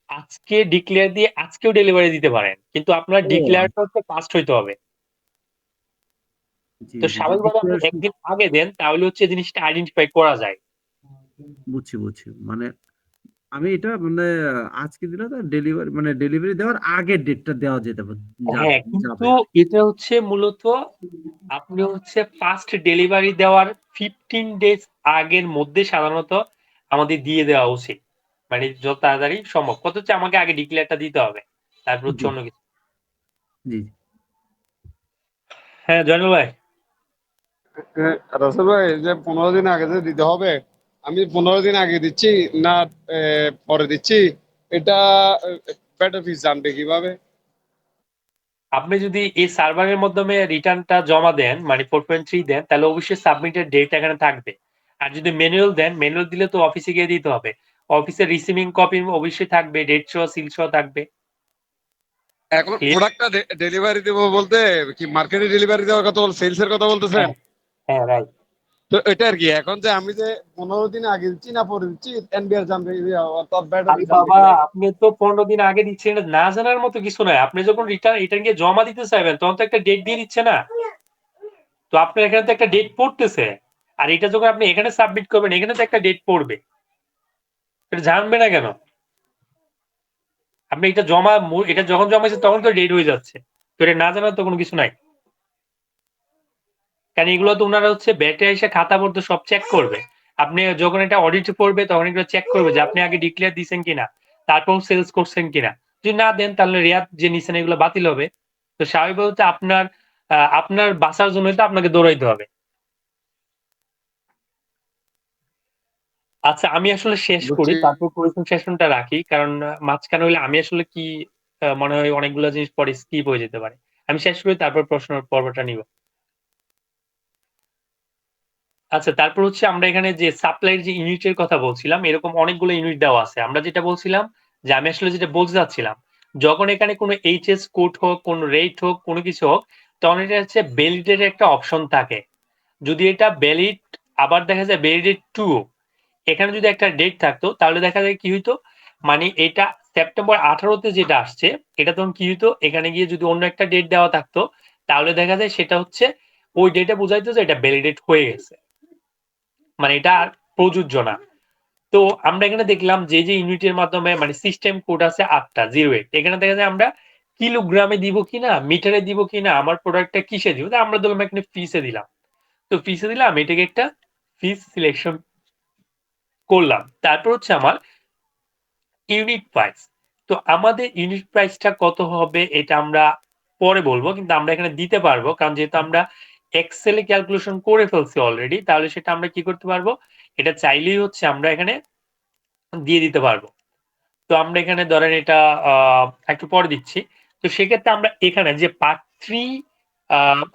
আজকে ডিক্লেয়ার দিয়ে আজকেও ডেলিভারি দিতে পারেন, কিন্তু আপনার ও ডিক্লেয়ারটা হচ্ছে ফার্স্ট হইতে হবে। জি তো জি জি, স্বাভাবিকভাবে আপনি declaration, একদিন আগে দেন, তাহলে হচ্ছে জিনিসটা আইডেন্টিফাই করা যায়। বুঝছি বুঝছি, মানে আমি এটা মানে আজকে দিলে তো ডেলিভারি, মানে ডেলিভারি দেওয়ার আগের ডেটটা দেওয়া যেতে হ্যাঁ, কিন্তু যাবে আর কি। এটা হচ্ছে মূলত আপনি হচ্ছে ফার্স্ট ডেলিভারি দেওয়ার 15 ডেজ আগের মধ্যে সাধারণত আমাদের দিয়ে দেওয়া উচিত, মানে যত তাড়াতাড়ি সম্ভব। কত হচ্ছে আমাকে আগে ডিক্লেয়ারটা দিতে হবে, তারপর হচ্ছে জি অন্য কিছু। জি জি। হ্যাঁ জয়নুল ভাই, রাসেল ভাই, যে 15 দিন আগে যে দিতে হবে, আমি 15 দিন আগে দিচ্ছি না পরে দিচ্ছি, এটা ব্যাট অফিস জানবে কিভাবে? আপনি যদি এই সার্ভারের মাধ্যমে রিটার্নটা জমা দেন মানে 4.3 দেন, তাহলে অবশ্যই সাবমিটের ডেট এখানে থাকবে। আর যদি ম্যানুয়াল দেন, ম্যানুয়াল দিলে তো অফিসে গিয়ে দিতে হবে, অফিসের রিসিভিং কপি অবশ্যই থাকবে, ডেট সহ সিল সহ থাকবে। এখন Clear? প্রোডাক্টটা ডেলিভারি দেবো বলতে কি মার্কেটে ডেলিভারি দেওয়ার কথা সেলস এর কথা বলতেছেন? হ্যাঁ হ্যাঁ রাইট। তো এটা আর কি, এখন যে আমি যে 15 দিন আগে দিচ্ছি না পরে দিচ্ছি, এনবিআর জানবে, অর্থাৎ ব্যাট আরে অফিস জানবে বাবা, কিভাবে? আপনি তো 15 দিন আগে দিচ্ছেন, এটা না জানার মতো কিছু নয়। আপনি যখন রিটার্ন গিয়ে জমা দিতে চাইবেন তখন তো একটা ডেট দিয়ে দিচ্ছে না, তো আপনার এখানে তো একটা ডেট পড়তেছে। আর এটা যখন আপনি এখানে সাবমিট করবেন, এখানে তো একটা ডেট পড়বে, এটা জানবে না কেন? আপনি এটা যখন জমাইছেন তখন তো ডেট হয়ে যাচ্ছে, তো এটা না জানার তো কোনো কিছু নাই। কারণ এগুলো তো ওনারা হচ্ছে ব্যাটে এসে খাতা পড়তে সব চেক করবে। আপনি যখন এটা অডিট পড়বে তখন এগুলো চেক করবে যে আপনি আগে ডিক্লেয়ার দিয়েছেন কিনা, তারপর সেলস করছেন কিনা। যদি না দেন তাহলে রিয়াদ যে নিছেন এগুলো বাতিল হবে। তো স্বাভাবিক হচ্ছে আপনার বাঁচার জন্য তো আপনাকে দৌড়াইতে হবে। আচ্ছা, আমি আসলে শেষ করি, বুঝছি। তারপর কোয়েশ্চেন সেশনটা রাখি, কারণ মাঝখানে হইলে আমি আসলে কি মনে হয় অনেকগুলো জিনিস পরে স্কিপ হয়ে যেতে পারে। আমি শেষ করি, তারপর প্রশ্ন পর্বটা নিব। আচ্ছা, তারপর হচ্ছে আমরা এখানে যে সাপ্লাইয়ের যে ইউনিটের কথা বলছিলাম, এরকম অনেকগুলো ইউনিট দেওয়া আছে। আমরা যেটা বলছিলাম যে আমি আসলে যেটা বলতে চাচ্ছিলাম, যখন এখানে কোনো এইচএস কোড হোক, কোনো রেট হোক, কোনো কিছু হোক, তখন এটা হচ্ছে ভ্যালিডের একটা অপশন থাকে। যদি এটা ভ্যালিড, আবার দেখা যায় ভ্যালিডেট টু, এখানে যদি একটা ডেট থাকতো তাহলে দেখা যায় কি হইতো, মানে এটা সেপ্টেম্বর 18-তে যেটা আসছে, এটা তখন কি হইতো, এখানে গিয়ে যদি অন্য একটা ডেট দেওয়া থাকতো তাহলে দেখা যায় সেটা হচ্ছে ওই ডেটে বোঝাইতো যে এটা ভ্যালিডেট হয়ে গেছে, মানে এটা আর প্রযোজ্য না। তো আমরা এখানে দেখলাম যে ইউনিটের মাধ্যমে মানে সিস্টেম কোড আছে 8টা 08, এখানে দেখা যায় আমরা কিলোগ্রামে দিব কিনা, মিটারে দিব কিনা, আমার প্রোডাক্টটা কিসে দিব, আমরা ধরলাম এখানে ফিসে দিলাম। তো ফিসে দিলাম, এটাকে একটা ফিস সিলেকশন করলাম। তারপর হচ্ছে আমার ইউনিট প্রাইস। তো আমাদের ইউনিট প্রাইসটা কত হবে এটা আমরা পরে বলবো, কিন্তু আমরা এখানে দিতে পারবো, কারণ যেহেতু আমরা এক্সেলে ক্যালকুলেশন করে ফেলছি অলরেডি, তাহলে সেটা আমরা কি করতে পারবো, এটা চাইলেই হচ্ছে আমরা এখানে দিয়ে দিতে পারবো। তো আমরা এখানে ধরেন এটা একটু পরে দিচ্ছি। তো সেক্ষেত্রে আমরা এখানে যে পার্ট 3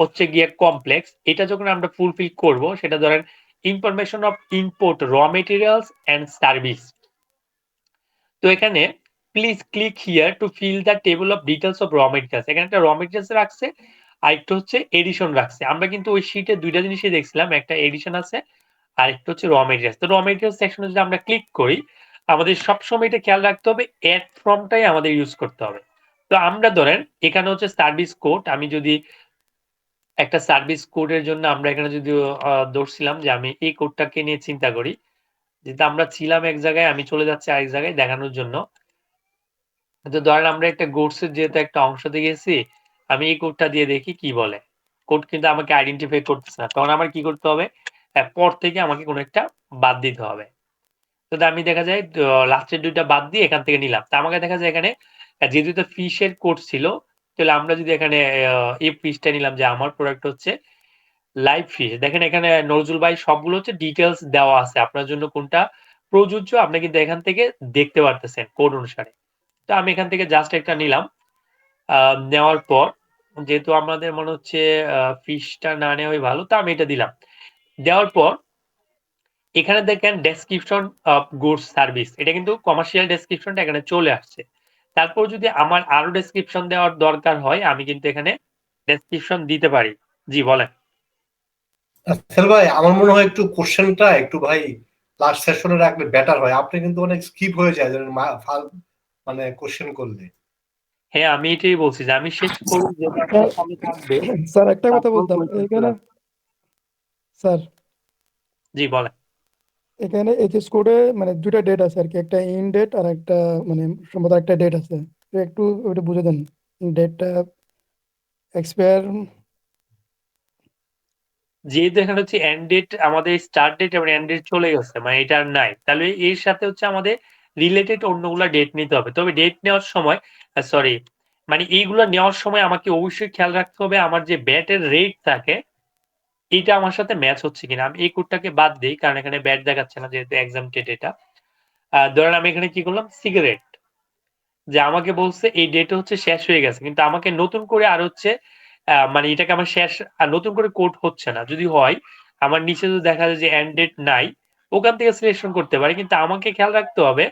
হচ্ছে গিয়ে কমপ্লেক্স, এটা যখন আমরা ফুলফিল করব, সেটা ধরেন information of import raw materials and service. তো এখানে please click here to fill the table of details of raw materials, এখানে একটা র মেটেরিয়ালস রাখছে, আর একটা হচ্ছে এডিশন রাখছে। আমরা কিন্তু ওই শীটে দুইটা জিনিসই দেখছিলাম, একটা এডিশন আছে আর একটা হচ্ছে র মেটেরিয়ালস। তো র মেটেরিয়ালস সেকশনে যদি আমরা ক্লিক করি, আমাদের সবসময় এটা খেয়াল রাখতে হবে অ্যাড ফর্মটাই আমাদের ইউজ করতে হবে। তো আমরা ধরেন এখানে হচ্ছে সার্ভিস কোড, আমি যদি একটা সার্ভিস কোডের জন্য আমরা এখানে যদি ধরছিলাম যে আমি এই কোডটাকে নিয়ে চিন্তা করি, যেটা আমরা ছিলাম এক জায়গায়, আমি চলে যাচ্ছি আরেক জায়গায় দেখানোর জন্য। তো ধরেন আমরা একটা গোডসের যেহেতু একটা অংশতে গেছি, আমি এই কোডটা দিয়ে দেখি কি বলে। কোড কিন্তু আমাকে আইডেন্টিফাই করতেছে না, তখন আমার কি করতে হবে, পর থেকে আমাকে কোনো একটা বাদ দিতে হবে। তো আমি দেখা যায় লাস্টের দুইটা বাদ দিয়ে এখান থেকে নিলাম। তো আমাকে দেখা যায় এখানে যেহেতু ফিশের কোড ছিল, তাহলে আমরা যদি এখানে এই ফিশটা নিলাম যে আমার প্রোডাক্ট হচ্ছে লাইভ ফিশ। দেখেন এখানে নজরুল ভাই সবগুলো হচ্ছে ডিটেলস দেওয়া আছে, আপনার জন্য কোনটা প্রযোজ্য আপনি কিন্তু এখান থেকে দেখতে পারতেছেন কোড অনুসারে। তো আমি এখান থেকে জাস্ট একটা নিলাম। নেওয়ার পর যেহেতু আমাদের মনে হচ্ছে ফিশটা না নেওয়াই ভালো, তো আমি এটা দিলাম। দেওয়ার পর এখানে দেখেন ডেসক্রিপশন অফ গুডস সার্ভিস, এটা কিন্তু কমার্শিয়াল ডেসক্রিপশনটা এখানে চলে আসছে। তারপর যদি আমার আরো ডেসক্রিপশন দেওয়ার দরকার হয়, আমি কিন্তু এখানে ডেসক্রিপশন দিতে পারি। জি বলেন। আচ্ছা ভাই, আমার মনে হয় একটু কোশ্চেনটা একটু ভাই লাস্ট সেশনে রাখলে বেটার হয়। আপনি কিন্তু অনেক স্কিপ হয়ে যায় মানে কোশ্চেন করলে। হ্যাঁ, আমি এটাই বলছি যে আমি শেষ করি, যেটা স্যার আপনার সামনে থাকবে স্যার একটা কথা তারপর বলতাম question এখানে, করলাম। স্যার জি বলেন। এখানে এইচএস কোডে মানে দুটা ডেট আছে আর কি, একটা ইন ডেট আর একটা মানে সম্ভবত একটা ডেট আছে, তো একটু ওটা বুঝে দেন ডেটটা এক্সপায়ার। যেহেতু এখানে হচ্ছে এন্ড ডেট, আমাদের স্টার্ট ডেট এবং এন্ড ডেট চলে গেছে, মানে এটা আর নাই, তাহলে এর সাথে হচ্ছে আমাদের রিলেটেড অন্যগুলা ডেট নিতে হবে। তবে ডেট নেওয়ার সময় সরি, মানে এইগুলো নেওয়ার সময় আমাকে অবশ্যই খেয়াল রাখতে হবে আমার যে ব্যাটের রেট থাকে এটা আমার সাথে ম্যাচ হচ্ছে কিনা। আমি এই কোডটাকে বাদ দিই, কারণ এখানে ব্যাট দেখাচ্ছে না যেহেতু এক্সামটেড এটা। ধরেন আমি এখানে কি করলাম, সিগারেট, যে আমাকে বলছে এই ডেট হচ্ছে শেষ হয়ে গেছে, কিন্তু আমাকে নতুন করে আর হচ্ছে মানে এটাকে আমার শেষ আর নতুন করে কোড হচ্ছে না। যদি হয় আমার নিচে যদি দেখা যায় যে এন্ড ডেট নাই, ওখান থেকে সিলেকশন করতে পারি, কিন্তু আমাকে খেয়াল রাখতে হবে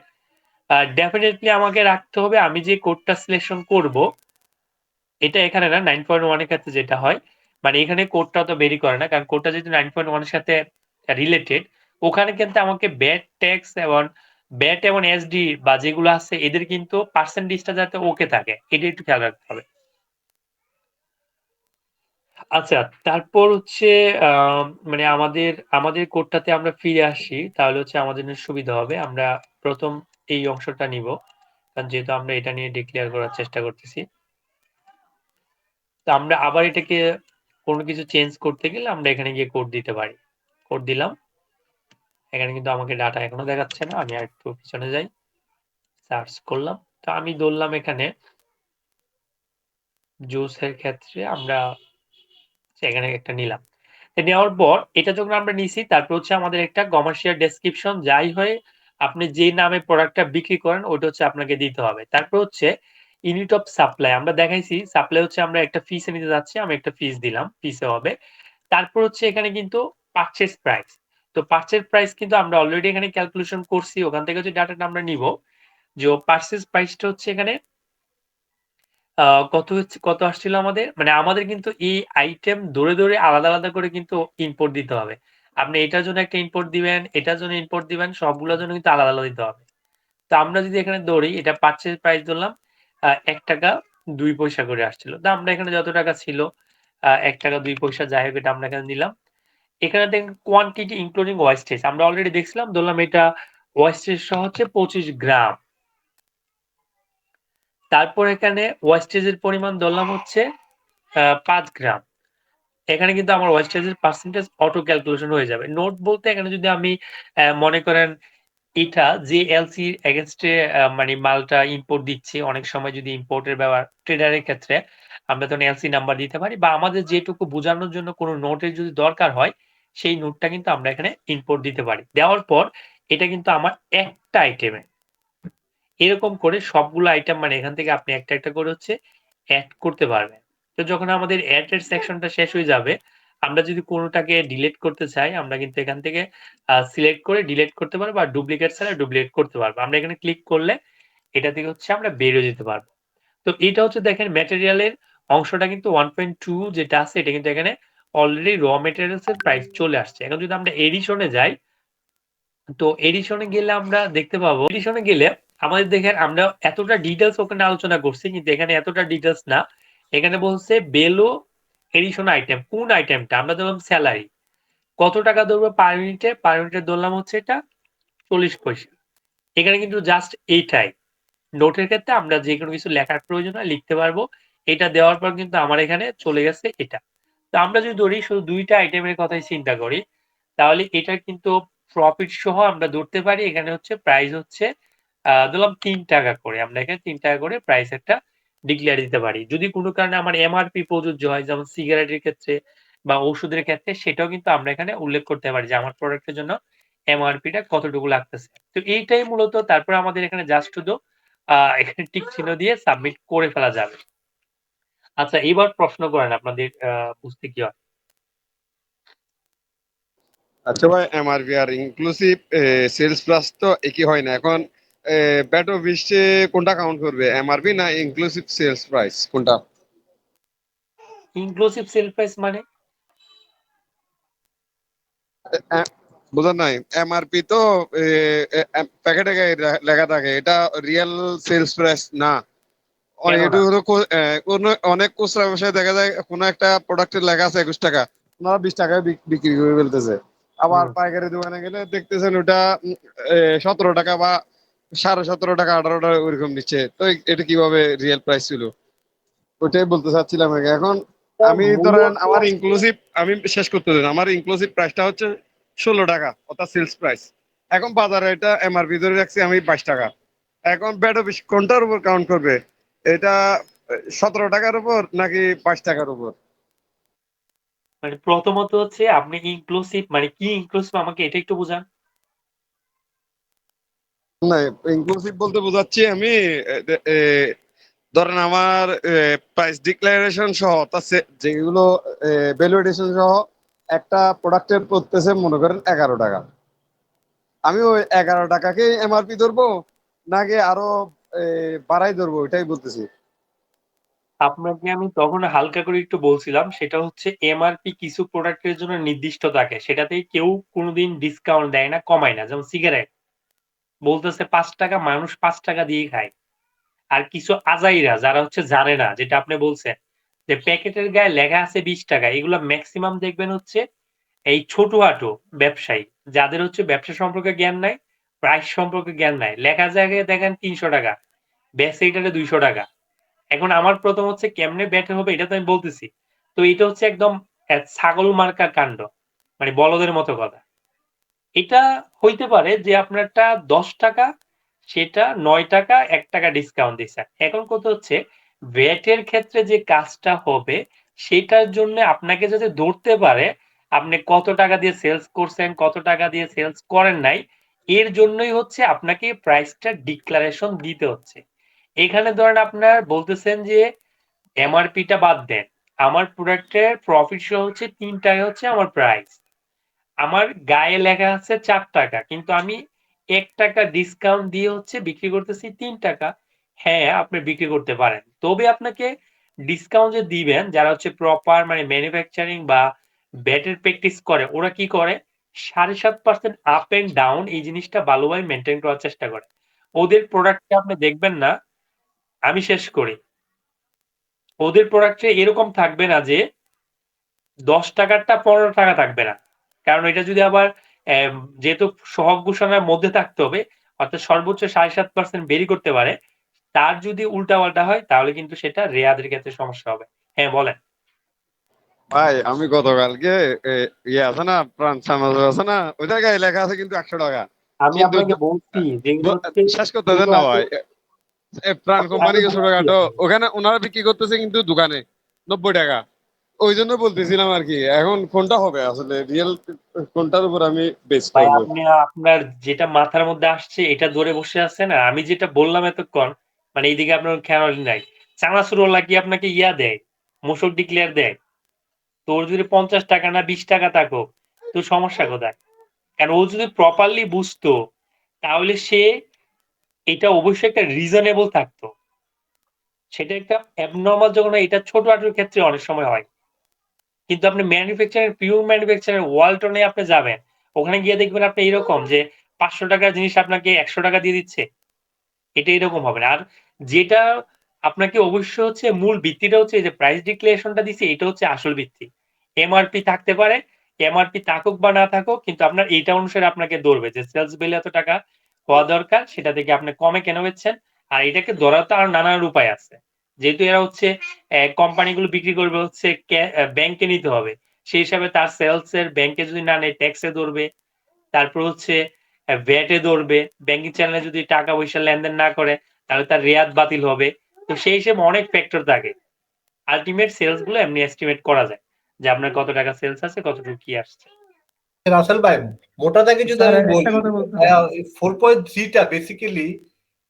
ডেফিনেটলি আমাকে রাখতে হবে আমি যে কোডটা সিলেকশন করব এটা এখানে না 9.1 এর ক্ষেত্রে যেটা হয়, মানে এখানে কোডটা তো বেরি করে না, কারণ কোডটা যেহেতু 9.1 এর সাথে রিলেটেড, ওখানে কিন্তু আমাকে ব্যাট ট্যাক্স এবং ব্যাট এবং এসডি বা যেগুলো আছে এদের কিন্তু পার্সেন্টেজটা যাতে ওকে থাকে, এটা একটু খেয়াল রাখতে হবে। আচ্ছা, তারপর হচ্ছে মানে আমাদের কোডটাতে আমরা ফিরে আসি। তাহলে হচ্ছে আমাদের জন্য সুবিধা হবে। আমরা ১ম এই অংশটা নিবো। কারণ যেহেতু আমরা এটা নিয়ে ডিক্লেয়ার করার চেষ্টা করতেছি। তো আমরা আবার এটাকে কোনো কিছু চেঞ্জ করতে গেলে আমরা এখানে গিয়ে কোড দিতে পারি। কোড দিলাম। এখানে কিন্তু আমাকে ডাটা এখনো দেখাচ্ছে না। আমি আরেকটু পিছনে যাই। সার্চ করলাম। তো আমি ধরলাম এখানে জুসের ক্ষেত্রে আমরা এখানে একটা নিলাম। নেওয়ার পর এটা যখন আমরা নিছি তারপর হচ্ছে আমাদের একটা কমার্শিয়াল ডেসক্রিপশন যাই হয় আপনি যে নামে প্রোডাক্টটা বিক্রি করেন ওইটা হচ্ছে আপনাকে দিতে হবে। তারপর হচ্ছে ইউনিট অফ সাপ্লাই আমরা দেখাইছি সাপ্লাই হচ্ছে আমরা একটা ফিসে নিতে যাচ্ছি আমি একটা ফিস দিলাম ফিসে হবে। তারপর হচ্ছে এখানে কিন্তু পারচেজ প্রাইস। তো পারচেজ প্রাইস কিন্তু আমরা অলরেডি এখানে ক্যালকুলেশন করছি ওখান থেকে যে ডাটাটা আমরা নিব যে পারচেজ প্রাইসটা হচ্ছে এখানে কত আসছিল আমাদের? মানে আমাদের কিন্তু এই আইটেম ধরে আলাদা, আলাদা করে কিন্তু ইম্পোর্ট দিতে হবে। আপনি এটার জন্য একটা ইম্পোর্ট দিবেন, এটার জন্য ইম্পোর্ট দিবেন, সবগুলোর জন্য কিন্তু আলাদা, আলাদা দিতে হবে। তো আমরা যদি এখানে ধরি এটা পারচেজ প্রাইস ধরলাম ৳১.২ করে আসছিল। তো আমরা এখানে যত টাকা ছিল ৳১.২ যাই হোক এটা আমরা এখানে নিলাম। এখানে দেখেন কোয়ান্টিটি ইনক্লুডিং ওয়েস্টেজ আমরা অলরেডি দেখছিলাম ধরলাম এটা ওয়েস্টেজ সহ হচ্ছে ২৫ গ্রাম। তারপর এখানে ওয়েস্টেজের পরিমাণ ধরলাম হচ্ছে ৫ গ্রাম। এখানে কিন্তু আমার ওয়েস্টেজের পার্সেন্টেজ অটো ক্যালকুলেশন হয়ে যাবে। নোট বলতে এখানে যদি আমি মনে করেন এটা যে এলসির এগেইনস্টে মানে মালটা ইম্পোর্ট দিচ্ছি, অনেক সময় যদি ইম্পোর্টের ব্যাপার ট্রেডারের ক্ষেত্রে আমরা তখন এলসি নাম্বার দিতে পারি বা আমাদের যেটুকু বোঝানোর জন্য কোনো নোটের যদি দরকার হয়, সেই নোটটা কিন্তু আমরা এখানে ইম্পোর্ট দিতে পারি। দেওয়ার পর এটা কিন্তু আমার একটা আইটেমে। এরকম করে সবগুলো আইটেম মানে এখান থেকে আপনি একটা, একটা করে হচ্ছে এড করতে পারবেন। তো যখন আমাদের এড এর সেকশনটা শেষ হয়ে যাবে, আমরা যদি কোনটাকে ডিলিট করতে চাই, আমরা কিন্তু এখান থেকে সিলেক্ট করে ডিলিট করতে পারবো আর ডুপ্লিকেট ছাড়া ডুপ্লিকেট করতে পারবো। আমরা এখানে ক্লিক করলে এটা থেকে হচ্ছে আমরা বের হয়ে যেতে পারবো। তো এটা হচ্ছে দেখেন ম্যাটেরিয়ালের অংশটা কিন্তু 1.2 যেটা আছে এটা কিন্তু এখানে অলরেডি র মেটেরিয়ালস এর প্রাইস চলে আসছে। এখন যদি আমরা এডিশন এ যাই তো এডিশনে গেলে আমরা দেখতে পাবো এডিশনে গেলে আমাদের দেখেন আমরা এতটা ডিটেলস ওখানে আলোচনা করছি কিন্তু এখানে এতটা ডিটেলস না এখানে বলছে বেলো এডিশন আইটেম কোন আইটেমটা আমরা ধরলাম স্যালারি কত টাকা ধরবো পার ইউনিটে ধরলাম হচ্ছে এটা 40 পয়সা এখানে কিন্তু জাস্ট এইটাই নোটের ক্ষেত্রে আমরা যে কোনো কিছু লেখার প্রয়োজন হয় লিখতে পারবো এটা দেওয়ার পর কিন্তু আমার এখানে চলে গেছে এটা তো আমরা যদি ধরি শুধু দুইটা আইটেমের কথাই চিন্তা করি তাহলে এটা কিন্তু প্রফিট সহ আমরা ধরতে পারি এখানে হচ্ছে প্রাইস হচ্ছে ধরলাম ৳৩ করে আমরা এখানে ৳৩ করে প্রাইস একটা ডিক্লেয়ার দিতে পারি যদি কোনো কারণে আমার এমআরপি প্রযোজ্য হয় যেমন সিগারেটের ক্ষেত্রে বা ওষুধের ক্ষেত্রে সেটাও কিন্তু আমরা এখানে উল্লেখ করতে পারি যে আমার প্রোডাক্টের জন্য এমআরপিটা কতটুকু লাগতেছে তো এইটাই মূলত তারপর আমাদের এখানে জাস্ট শুধু এখানে টিক চিহ্ন দিয়ে সাবমিট করে ফেলা যাবে আচ্ছা এবার প্রশ্ন করেন আপনাদের বুঝতে কি হয় আচ্ছা ভাই এমআরপি আর ইনক্লুসিভ সেলস প্লাস তো একই হয় না এখন ব্যাট অফিসে কোনটা কাউন্ট করবে এমআরপি না ইনক্লুসিভ সেলস প্রাইস কোনটা ইনক্লুসিভ সেল প্রাইস মানে বোঝা নাই এমআরপি তো প্যাকেটে লেখা থাকে এটা রিয়েল সেলস প্রাইস না কেন এটা না হলো অনেক খুচরা ব্যবসায় দেখা যায় কোনো একটা প্রোডাক্টের লেখা আছে 21 টাকা ওনারা 20 টাকায় বিক্রি করে ফেলতেছে আবার হুম, পাইকারি দোকানে গেলে দেখতেছেন ওটা 17 টাকা বা 17.5 টাকা 18 টাকা ওইরকম নিচ্ছে তো এটা কিভাবে রিয়েল প্রাইস ছিল ওইটাই বলতে চাচ্ছিলাম আগে এখন তা আমি ধরেন মূলত আমার ইনক্লুসিভ আমি শেষ করতে দিন আমার ইনক্লুসিভ প্রাইসটা হচ্ছে 16 টাকা অর্থাৎ সেলস প্রাইস এখন বাজারে এটা এমআরপি ধরে রাখছি আমি 22 টাকা এখন ব্যাট অফিস কোনটার উপর কাউন্ট করবে এটা 17 টাকার উপর নাকি 22 টাকার উপর মানে প্রথমত হচ্ছে আপনি ইনক্লুসিভ মানে কি ইনক্লুসিভ আমাকে এটা একটু বুঝান না ইনক্লুসিভ বলতে বোঝাচ্ছি আমি ধরেন আমার প্রাইস ডিক্লারেশন সহ অর্থাৎ যেগুলো ভ্যালুয়েশন সহ একটা প্রোডাক্টের পড়তেছে মনে করেন 11 টাকা আমি ওই 11 টাকাকে এমআরপি ধরবো নাকি আরো বাড়াই ধরবো এটাই বলতেছি আপনাকে আমি তখন হালকা করে একটু বলছিলাম সেটা হচ্ছে এমআরপি কিছু প্রোডাক্টের জন্য নির্দিষ্ট থাকে সেটাতেই কেউ কোনোদিন ডিসকাউন্ট দেয় না কমায় না যেমন সিগারেট বলতেছে 5 টাকা মানুষ 5 টাকা দিয়ে খায় আর কিছু আজাইরা যারা হচ্ছে জানে না যেটা আপনি বলছেন যে প্যাকেটের গায়ে লেখা আছে 20 টাকা, এগুলো ম্যাক্সিমাম দেখবেন হচ্ছে এই ছোটখাটো ব্যবসায়ী, যাদের হচ্ছে ব্যবসা সম্পর্কে জ্ঞান নাই, প্রাইস সম্পর্কে জ্ঞান নাই। লেখা জায়গায় দেখেন 300 টাকা, বেচে এটারে 200 টাকা। এখন আমার প্রথম হচ্ছে কেমনে বেটার হবে এটা তো আমি বলতেছি। তো এটা হচ্ছে একদম ছাগল মার্কা কাণ্ড। মানে বলদের মতো কথা। এটা হইতে পারে যে আপনারটা 10 টাকা, সেটা 9 টাকা, 1 টাকা ডিসকাউন্ট দিছে। এখন কথা হচ্ছে ভ্যাট এর ক্ষেত্রে যে কাজটা হবে সেটার জন্য আপনাকে যদি ধরতে পারে আপনি কত টাকা দিয়ে সেলস করছেন, কত টাকা দিয়ে সেলস করেন নাই, এর জন্যই হচ্ছে আপনাকে প্রাইসটা ডিক্লারেশন দিতে হচ্ছে। এখানে ধরেন আপনার বলতেছেন যে এমআরপি টা বাদ দেন। আমার প্রোডাক্টের প্রফিট সহ হচ্ছে 3 টাকা হচ্ছে আমার প্রাইস। আমার গায়ে লেখা আছে 4 টাকা, কিন্তু আমি 1 টাকা ডিসকাউন্ট দিয়ে হচ্ছে বিক্রি করতেছি 3 টাকা। হ্যাঁ, আপনি বিক্রি করতে পারেন। তবে আপনাকে ডিসকাউন্ট যে দিবেন, যারা হচ্ছে প্রপার মানে ম্যানুফ্যাকচারিং বা ব্যাটের প্র্যাকটিস করে, ওরা কি করে 7.5% আপ এন্ড ডাউন এই জিনিসটা ভালোভাবে মেইনটেইন করার চেষ্টা করে। ওদের প্রোডাক্টে আপনি দেখবেন না, আমি শেষ করি। ওদের প্রোডাক্টে এরকম থাকবে না যে 10 টাকারটা 15 টাকা থাকবে না। কারণ এটা যদি আবার যেহেতু সহগ ঘোষণার মধ্যে থাকতে হবে, অর্থাৎ সর্বোচ্চ 7.5% বেরি করতে পারে। তার যদি উল্টাপাল্টা হয় তাহলে কিন্তু সেটা রেয়াদের ক্ষেত্রে সমস্যা হবে। হ্যাঁ, বলেন। ভাই আমি গতকালকে ইয়ে আছে না, প্রাণ সামাজ আছে না, ওই জায়গায় লেখা আছে কিন্তু 100 টাকা। আমি কিন্তু আপনাকে বলছি যেগুলো হচ্ছে শেষ করতে দেন না ভাই। প্রাণ কোম্পানি আমি ছোটখাটো ওখানে ওনারা বিক্রি করতেছে কিন্তু দোকানে 90 টাকা। ওই জন্য বলতেছিলাম আর কি, এখন কোনটা হবে আসলে রিয়েল, কোনটার উপর আমি বেস ভাই করবো? আপনি আপনার যেটা মাথার মধ্যে আসছে এটা ধরে বসে আছেন, আর আমি যেটা বললাম এতক্ষণ মানে এইদিকে আপনার খেয়াল নাই। চানাচুরওয়ালা কি আপনাকে ইয়া দেয়, মূসক ডিক্লেয়ার দেয়? তোর যদি 50 টাকা না 20 টাকা থাকুক, তোর সমস্যা কোথায়? কারণ ও যদি প্রপারলি বুঝতো তাহলে সে এটা অবশ্যই একটা রিজনেবল থাকতো। সেটা একটা অ্যাবনরমাল যখন হয়, এটা ছোটখাটোর ক্ষেত্রে অনেক সময় হয়। কিন্তু আপনি ম্যানুফ্যাকচারিং পিওর ম্যানুফ্যাকচারিং ওয়ালটনে আপনি যাবেন। ওখানে গিয়ে দেখবেন আপনি এরকম যে ৫০০ টাকার জিনিস আপনাকে ১০০ টাকা দিয়ে দিচ্ছে। এটা এরকম হবে না। আর যেটা আপনাকে অবশ্যই হচ্ছে মূল ভিত্তিটা হচ্ছে এই যে প্রাইস ডিক্লারেশনটা দিছে, এটা হচ্ছে আসল ভিত্তি। এমআরপি থাকতে পারে, এমআরপি থাকুক বা না থাকুক, কিন্তু আপনার এইটা অনুসারে আপনাকে ধরবে যে সেলস ভ্যালু এত টাকা হওয়া দরকার, সেটা থেকে আপনি কমে কেন বেচছেন। আর এটাকে ধরার তো আরো নানান উপায় আছে। যেহেতু এরা হচ্ছে কোম্পানিগুলো বিক্রি করবে হচ্ছে ব্যাংকে নিতে হবে। সেই হিসাবে তার সেলস এর ব্যাংকে যদি না নেয় ট্যাক্সে ধরবে। তারপর হচ্ছে ভ্যাট এ ধরবে। ব্যাংকিং চ্যানেলে যদি টাকা পয়সা লেনদেন না করে তাহলে তার রেয়াত বাতিল হবে। তো সেই হিসেবে অনেক ফ্যাক্টর থাকে। আল্টিমেট সেলস গুলো এমনি এস্টিমেট করা যায় যে আপনার কত টাকা সেলস আছে, কতটুকু কি আসছে। রাসেল ভাই, মোটা দাগে যদি স্যার আমি একটা বলি, কথা বলতে 4.3টা বেসিক্যালি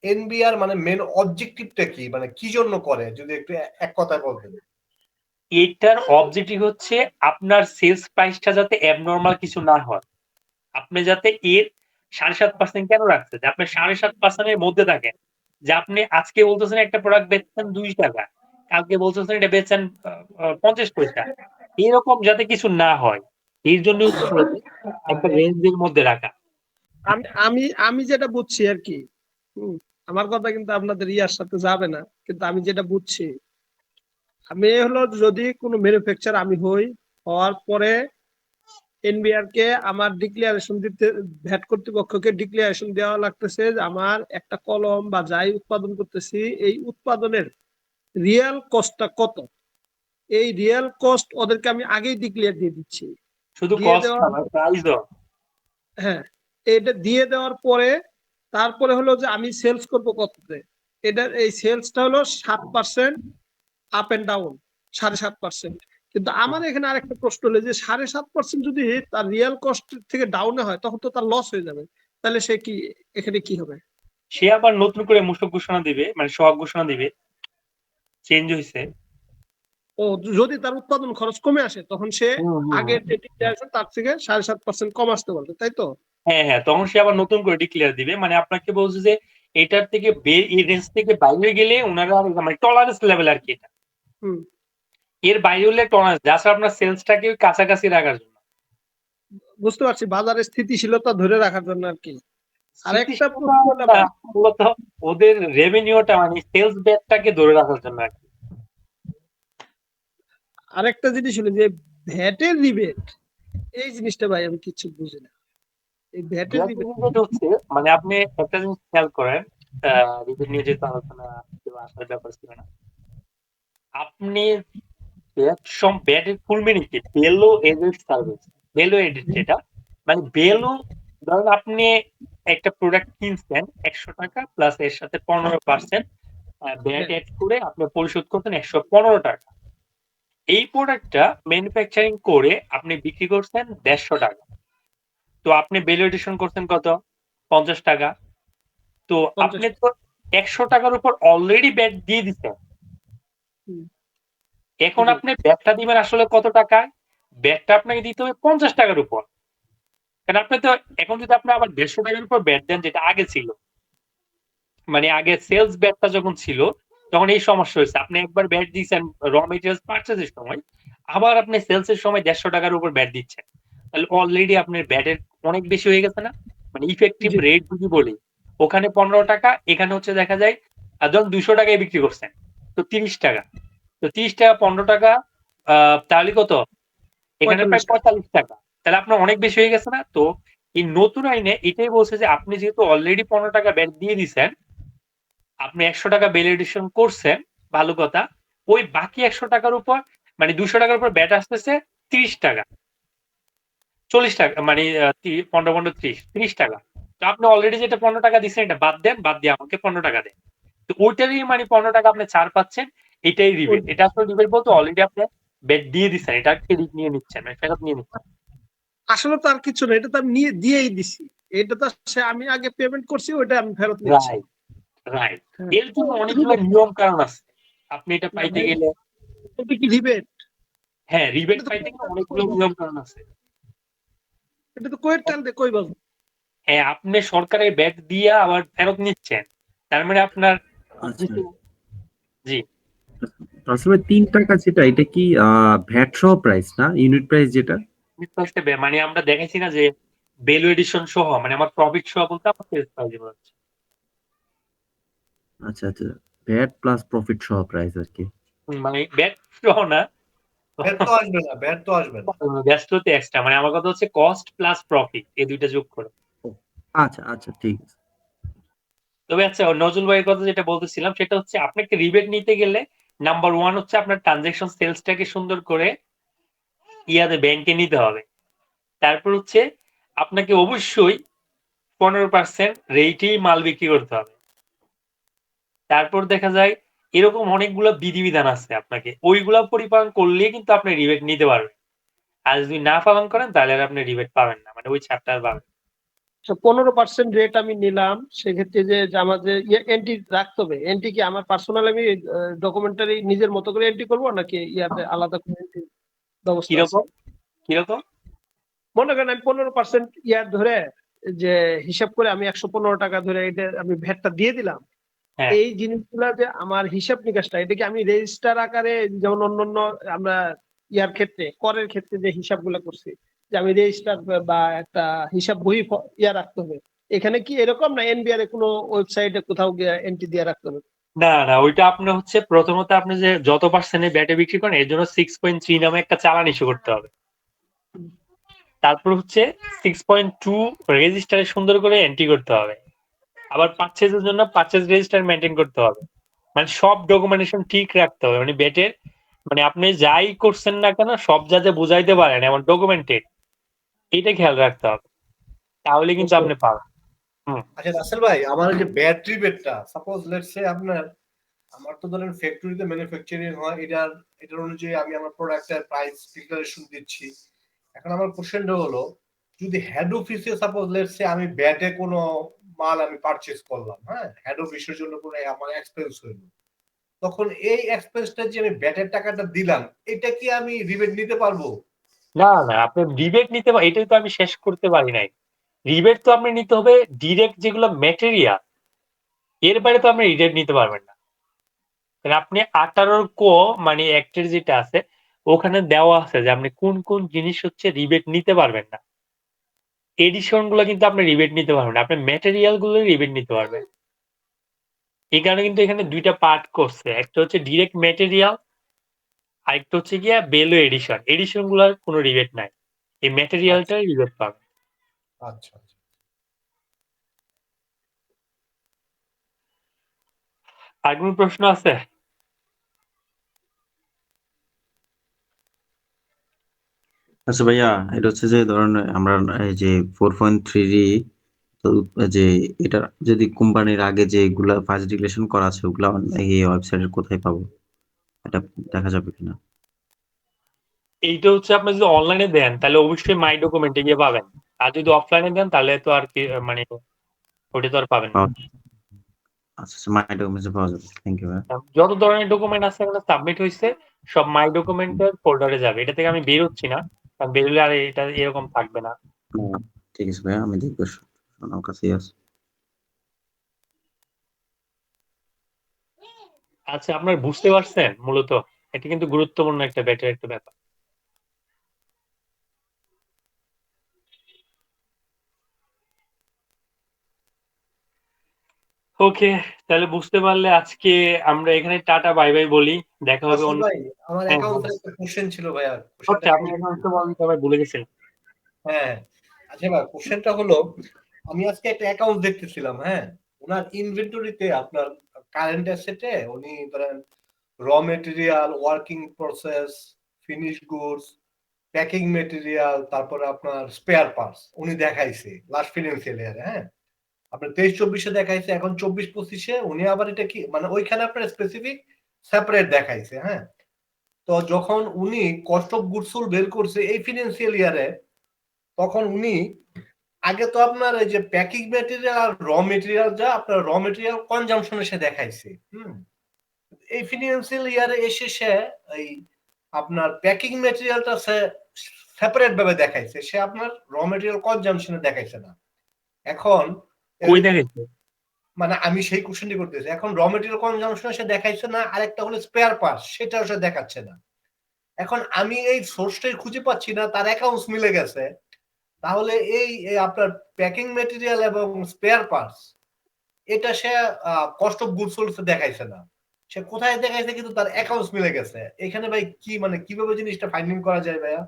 এনবিআর মানে মেন অবজেক্টিভটা কি, মানে কি জন্য করে, যদি একটু এক কথায় বলতেন। এটার অবজেক্টিভ হচ্ছে আপনার সেলস প্রাইসটা যাতে অ্যাবনরমাল কিছু না হয়। আপনি যাতে এর 7.5% কেন রাখছে? যে আপনি 7.5% এর মধ্যে থাকেন। যে আপনি আজকে বলতেছেন একটা প্রোডাক্ট বেচছেন ২ টাকা, কালকে বলতেছেন এটা বেচছেন ৫০ পয়সা। এরকম যাতে কিছু না হয়। এর জন্য হচ্ছে মূলত একটা রেঞ্জের মধ্যে রাখা। আমি আমি আমি যেটা বুঝছি আর কি, হুম, আমার কথা কিন্তু আপনাদের ইয়ার সাথে যাবে না, কিন্তু আমি যেটা বুঝছি, আমি হলো যদি কোনো ম্যানুফ্যাকচার আমি হওয়ার পরে এনবিআর কে আমার ডিক্লারেশন দিতে, ভ্যাট কর্তৃপক্ষকে ডিক্লারেশন দেওয়া লাগতেছে যে আমার একটা কলম বা যাই উৎপাদন করতেছি এই উৎপাদনের রিয়েল কস্টটা কত। এই রিয়েল কস্ট ওদেরকে আমি আগেই ডিক্লেয়ার দিয়ে দিচ্ছি। শুধু দিয়ে কস্ট দেওয়ার, না ভাই, প্রাইসও। হ্যাঁ, এটা দিয়ে দেওয়ার পরে তারপরে হলো যে আমি সেলস করবো কততে। এটা এই সেলসটা হলো 7% আপ এন্ড ডাউন, 7.5%। কিন্তু আমার এখানে আরেকটা প্রশ্ন হলো যে 7.5% যদি তার রিয়েল কস্ট থেকে ডাউনে হয় তখন তো তার লস হয়ে যাবে। তাহলে সে কি, এখানে কি হবে? সে আবার নতুন করে মূসক ঘোষণা দিবে, মানে সহগ ঘোষণা দিবে। চেঞ্জ হইছে। ও, যদি তার উৎপাদন খরচ কমে আসে তখন সে আগের যে ডিক্লারেশন তার থেকে 7.5% কম আসতে পারবে, তাই তো? হ্যাঁ, হ্যাঁ, তখন সে আবার নতুন করে ডিক্লেয়ার দিবে। মানে আপনাকে বলছে যে এটার থেকে এই রেঞ্জ থেকে বাইরে গেলে উনারা মানে টলারেন্স লেভেল আর কি এটা। হুম, এর বাইরে হলে টলারেন্স, যা ছাড়া আপনার সেলসটাকে ওই কাছাকাছি রাখার জন্য। বুঝতে পারছি, বাজারের স্থিতিশীলতা ধরে রাখার জন্য আর কি। আরেকটা স্থিতিশীলতা প্রশ্ন হলো না, মূলত ওদের রেভিনিউটা মানে সেলস ব্যাকটাকে ধরে রাখার জন্য আর কি। আরেকটা জিনিস হলো যে ভ্যাটের রিবেট, এই জিনিসটা ভাই আমি কিছু বুঝি না। এই ভ্যাটের গ্যাস রিবেট রিবেট হচ্ছে মানে আপনি একটা জিনিস খেয়াল করেন, রিবেট নিয়ে যেহেতু আলোচনা আসার ব্যাপার ছিল না, আপনি ব্যাটের ফুল মিনিং কি? Value aided service. Value aided যেটা মানে ভ্যালু, ধরেন আপনি একটা প্রোডাক্ট কিনছেন 100 টাকা প্লাস এর সাথে 15% ভ্যাট অ্যাড করে আপনি পরিশোধ করতেন 115 টাকা। এই প্রোডাক্টটা ম্যানুফ্যাকচারিং করে আপনি বিক্রি করছেন 150 টাকা। তো আপনি ভ্যালু এডিশন করছেন কত? 50 টাকা। তো 50 আপনি তো 100 টাকার উপর অলরেডি ব্যাট দিয়ে দিচ্ছেন। হুম। এখন জি। আপনি ব্যাটটা দিবেন আসলে কত টাকায়? ব্যাটটা আপনাকে দিতে হবে 50 টাকার উপর। কারণ আপনি তো এখন যদি আপনি আবার 150 টাকার উপর ব্যাট দেন, যেটা আগে ছিল, মানে আগে সেলস ব্যাটটা যখন ছিল তখন এই সমস্যা হয়েছে। আপনি একবার ব্যাট দিয়েছেন র মেটেরিয়ালস পারচেজের সময়, আবার আপনি সেলস এর সময় 150 টাকার উপর ব্যাট দিচ্ছেন। তাহলে অলরেডি আপনার ব্যাটের অনেক বেশি হয়ে গেছে না? মানে ইফেক্টিভ জি। রেট যদি বলি, ওখানে 15 টাকা, এখানে হচ্ছে দেখা যায় যখন 200 টাকায় বিক্রি করছেন তো 30 টাকা। তো 30 টাকা 15 টাকা, তাহলে কত? এখানে 45 প্রায় টাকা। 45 টাকা। তাহলে আপনার অনেক বেশি হয়ে গেছে না? তো এই নতুন আইনে এটাই বলছে যে আপনি যেহেতু অলরেডি 15 টাকা ব্যাট দিয়ে দিছেন, আপনি 100 টাকা ভ্যালিডেশন করছেন, ভালো কথা। ওই বাকি 100 টাকার উপর মানে 200 টাকার উপর ব্যাট আসতেছে 30 টাকা। 40 টাকা মানে 15 15 30 টাকা। তো আপনি অলরেডি যেটা 15 টাকা দিচ্ছেন এটা বাদ দেন, বাদ দিয়ে আমাকে 15 টাকা দেন। তো ওইটারই মানে 15 টাকা আপনি ছাড় পাচ্ছেন, এটাই রিবেট। এটা আসলে রিবেট বলতে অলরেডি আপনি ব্যাট দিয়ে দিচ্ছেন, এটা ক্রেডিট নিয়ে নিচ্ছেন, মানে ফেরত নিয়ে নিচ্ছেন। আসলে তো আর কিছু না, এটা তো আমি নিয়ে দিয়েই দিছি। এটা তো আমি আগে পেমেন্ট করছি, ওইটা আমি ফেরত নিচ্ছি। Right, right. হ্যাঁ। এর জন্য অনেকগুলো নিয়ম কারণ আছে। আপনি এটা না পাইতে ভাই, গেলে, এটা কি রিবেট? হ্যাঁ, রিবেট এটা তো পাইতে গেলে অনেকগুলো নিয়ম কারণ আছে। এটা তো কয়ের টাল দিয়ে কই বলবো। হ্যাঁ, আপনি সরকারের ব্যাট দিয়ে আবার ফেরত নিচ্ছেন। তার মানে আপনার আচ্ছা কিছু, জি, আসলে 3 টাকা যেটা, এটা কি ভ্যাট সহ প্রাইস না, ইউনিট প্রাইস যেটা? মানে আমরা দেখাইছি না যে ভ্যালু এডিশন সহ, মানে আমার প্রফিট সহ বলতে আমার সেলস প্রাইস হচ্ছে। আচ্ছা আচ্ছা, ভ্যাট প্লাস প্রফিট সহ প্রাইস আর কি। মানে ব্যাট সহ না, ব্যাট তো আসবে না, ব্যাট তো আসবে না। ব্যস্ত হতে এক্সট্রা, মানে আমার কথা হচ্ছে কস্ট প্লাস প্রফিট, এই দুইটা যোগ করে। আচ্ছা আচ্ছা, ঠিক আছে। তবে আচ্ছা, নজরুল ভাইয়ের কথা যেটা বলতেছিলাম সেটা হচ্ছে আপনাকে রিবেট নিতে গেলে নাম্বার ওয়ান হচ্ছে আপনার ট্রানজেকশন সেলসটাকে সুন্দর করে ব্যাংকে নিতে হবে। তারপর হচ্ছে আপনাকে অবশ্যই 15% রেটেই মাল বিক্রি করতে হবে। তারপর দেখা যায় এরকম অনেকগুলো বিধিবিধান আছে, আপনাকে ওইগুলা পরিপালন করলেই কিন্তু আপনি রিবেট নিতে পারবেন। আর যদি না পালন করেন তাহলে আর আপনি রিবেট পাবেন না, মানে ওই চ্যাপ্টার পাবেন। 15% রেট আমি নিলাম, সেক্ষেত্রে যে আমার যে এন্ট্রি রাখতে হবে, এন্ট্রি কি আমার পার্সোনাল আমি ডকুমেন্টারি নিজের মতো করে এন্ট্রি করবো, নাকি ইয়াতে আলাদা করে এন্ট্রি ব্যবস্থা আছে? কিরকম কিরকম? মনে করেন আমি 15% ইয়ার ধরে যে হিসাব করে আমি 115 টাকা ধরে এটা আমি ভ্যাটটা দিয়ে দিলাম। হ্যাঁ, এই জিনিসগুলা যে আমার হিসাব নিকাশটা, এটা কি আমি রেজিস্টার আকারে, যেমন অন্যান্য আমরা ইয়ার ক্ষেত্রে করের ক্ষেত্রে যে হিসাবগুলো করছি, যে আমি রেজিস্টার বা একটা হিসাব বই ইয়া রাখতে হবে, এখানে কি এরকম না এনবিআর এর কোনো ওয়েবসাইটে কোথাও গিয়ে এন্ট্রি দিয়ে রাখতে হবে? না না, ওইটা আপনি হচ্ছে প্রথমত আপনি যে যত পার্সেন্টে ব্যাটে বিক্রি করেন এর জন্য 6.3 নামে একটা চালান ইস্যু করতে হবে। তারপর হচ্ছে 6.2 রেজিস্টারে সুন্দর করে এন্ট্রি করতে হবে। আবার পারচেজের জন্য পারচেজ রেজিস্টার মেনটেন করতে হবে। মানে সব ডকুমেন্টেশন ঠিক রাখতে হবে, মানে বেটের মানে আপনি যাই করছেন না কেন সব যাতে বুঝাইতে পারেন এমন ডকুমেন্টেড, এইটা খেয়াল রাখতে হবে, তাহলে কিন্তু বুঝতে আপনি পাবেন। হুম, আচ্ছা রাসেল ভাই, আমার যে ব্যাটারি বেটটা, সাপোজ লেটস সে আপনার, আমার তো ধরেন ফ্যাক্টরিতে ম্যানুফ্যাকচারিং হয়, এটার অনুযায়ী আমি আমার প্রোডাক্টের প্রাইস ডিক্লারেশন দিচ্ছি। এখন আমার কোশ্চেনটা হলো, যদি হেড অফিসে সাপোজ লেটস সে আমি ব্যাটে কোনো মাল আমি পারচেজ করলাম, হ্যাঁ, হেড অফিসের জন্য কোনো আমার এক্সপেন্স হইলো, তখন এই এক্সপেন্সটা যে আমি ব্যাটের টাকাটা দিলাম, এটা কি আমি রিবেট নিতে পারবো? না না, আপনি রিবেট নিতে এটাই তো আমি শেষ করতে পারি নাই। রিবেট তো আপনি নিতে হবে ডিরেক্ট যেগুলো ম্যাটেরিয়াল, এর বাইরে তো আপনি রিবেট নিতে পারবেন না। কারণ আপনি 18 মানে অ্যাক্টের যেটা আছে ওখানে দেওয়া আছে যে আপনি কোন কোন জিনিস হচ্ছে রিবেট নিতে পারবেন না। এডিশন গুলো কিন্তু আপনি রিবেট নিতে পারবেন না, আপনি ম্যাটেরিয়াল গুলো রিবেট নিতে পারবেন। এই কারণে কিন্তু এখানে দুইটা পার্ট করছে, একটা হচ্ছে ডিরেক্ট ম্যাটেরিয়াল, আরেকটা হচ্ছে গিয়া বেলো এডিশন। এডিশন গুলার কোনো রিবেট নাই। এই ম্যাটেরিয়ালটাই রিবেট পাবে। আচ্ছা আচ্ছা। আর কোনো প্রশ্ন আছে? আচ্ছা ভাইয়া, এটা হচ্ছে যে ধরেন আমরা এই যে 4.3 তো যে এটা যদি কোম্পানির আগে যেগুলা ফার্স্ট ডিক্লারেশন করা আছে ওগুলা এই ওয়েবসাইটে কোথায় পাবো, এটা দেখা যাবে কিনা? এইটা হচ্ছে আপনি যদি অনলাইনে দেন তাহলে অবশ্যই মাই ডকুমেন্টে গিয়ে পাবেন। আর যদি অফলাইনে দেন তাহলে তো আর কি মানে ওটা তো আর পাবেন না। আচ্ছা আচ্ছা, মাই ডকুমেন্টসে পাওয়া যাবে। থ্যাংক ইউ ভাইয়া। যত ধরনের ডকুমেন্ট আছে এগুলো সাবমিট হয়েছে সব মাই ডকুমেন্টের ফোল্ডারে যাবে। এটা থেকে আমি বের হচ্ছি না, কারণ বেরোলে আর এটা এরকম থাকবে না। ঠিক আছে ভাইয়া, আমি দেখবো, আমার কাছেই আছে। আচ্ছা, আপনার বুঝতে পারছেন মূলত এটা কিন্তু গুরুত্বপূর্ণ একটা ব্যাটার একটা ব্যাপার। ওকে, তাহলে বুঝতে পারলে আজকে আমরা এখানে টাটা বাই বাই বলি। দেখা হবে রাসেল অন্য। ভাই, আমার হ্যাঁ, অ্যাকাউন্টে একটা কোশ্চেন ছিল ভাইয়া, আচ্ছা, কোশ্চেনটা আপনি এখন তো বলেন সবাই ভুলে গেছেন। হ্যাঁ, আচ্ছা ভাই, কোশ্চেনটা হলো, আমি আজকে একটা অ্যাকাউন্ট দেখতেছিলাম, হ্যাঁ, ওনার ইনভেন্টরিতে আপনার কারেন্ট অ্যাসেটে উনি ধরেন র material, working process, finish goods, packing material, তারপরে আপনার স্পেয়ার পার্টস উনি দেখাইছে লাস্ট ফিনান্সিয়াল ইয়ারে, হ্যাঁ, আপনার 23-24-এ দেখাইছে, এখন 24-25-এ উনি আবার এটা কি মানে ওইখানে আপনার স্পেসিফিক সেপারেট দেখাইছে, হ্যাঁ। তো যখন উনি কস্ট অফ গুডস সোল্ড বের করছে এই ফিনান্সিয়াল ইয়ারে, তখন উনি আগে তো আপনার এই যে প্যাকিং মেটেরিয়াল আর র মেটেরিয়াল যা আপনার র মেটেরিয়াল কনজাম্পশনে সে দেখাইছে, এই ফিনান্সিয়াল ইয়ারে এসে সে এই আপনার প্যাকিং মেটেরিয়ালটা সে সেপারেট ভাবে দেখাইছে, সে আপনার র মেটেরিয়াল কনজাম্পশনে দেখাইছে না। এখন কই দেখাইছে? মানে আমি সেই কোশ্চেনটি করতেছি, এখন র মেটেরিয়াল কনজাম্পশনে সে দেখাইছে না, আরেকটা হলো স্পেয়ার পার্টস সেটাও সে দেখাচ্ছে না। এখন আমি এই সোর্সটাই খুঁজে পাচ্ছি না, তার অ্যাকাউন্টস মিলে গেছে, তাহলে এই আপনার প্যাকিং মেটেরিয়াল এবং স্পেয়ার পার্টস এটা সে কস্ট অফ গুডস সোল্ড দেখাইছে না, সে কোথায় দেখাইছে কিন্তু তার অ্যাকাউন্টস মিলে গেছে। এখানে ভাই কি মানে কিভাবে জিনিসটা ফাইন্ডিং করা যায় ভাইয়া?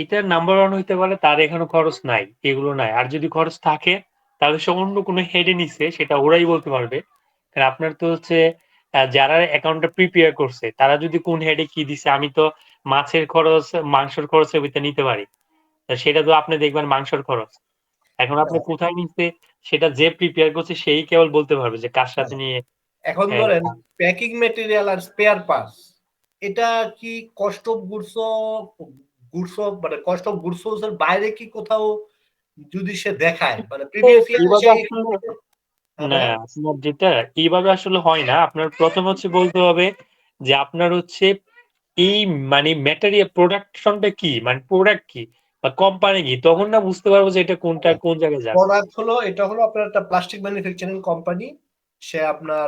এটার নাম্বার ওয়ান হইতে পারে তার এখনো খরচ নাই, এগুলো নাই। আর যদি খরচ থাকে তাহলে সে অন্য কোনো হেডে নিছে, সেটা ওরাই বলতে পারবে। কারণ আপনার তো হচ্ছে যারা অ্যাকাউন্টটা প্রিপেয়ার করছে তারা যদি কোন হেডে কি দিছে, আমি তো মাছের খরচ মাংসের খরচের ভিতরে নিতে পারি, সেটা তো আপনি দেখবেন মাংসের খরচ। এখন আপনি কোথায় নিচ্ছে সেটা যে প্রিপেয়ার করছে সেই কেবল বলতে পারবে যে কার সাথে নিয়ে। এখন ধরেন প্যাকিং মেটেরিয়াল আর স্পেয়ার পার্টস এটা কি কস্ট অফ গুডস মানে কস্ট অফ গুডস এর বাইরে কি কোথাও যদি সে দেখায় মানে প্রিভিয়াস না, আপনার যেটা এইভাবে আসলে হয় না। আপনার প্রথম হচ্ছে বলতে হবে যে আপনার হচ্ছে এই মানে ম্যাটেরিয়াল প্রোডাকশনটা কি, মানে প্রোডাক্ট কি বা কোম্পানি কি, তখন না বুঝতে পারবো যে এটা কোনটা কোন জায়গায় যাবে। প্রোডাক্ট হলো, এটা হলো আপনার একটা প্লাস্টিক ম্যানুফ্যাকচারিং কোম্পানি, সে আপনার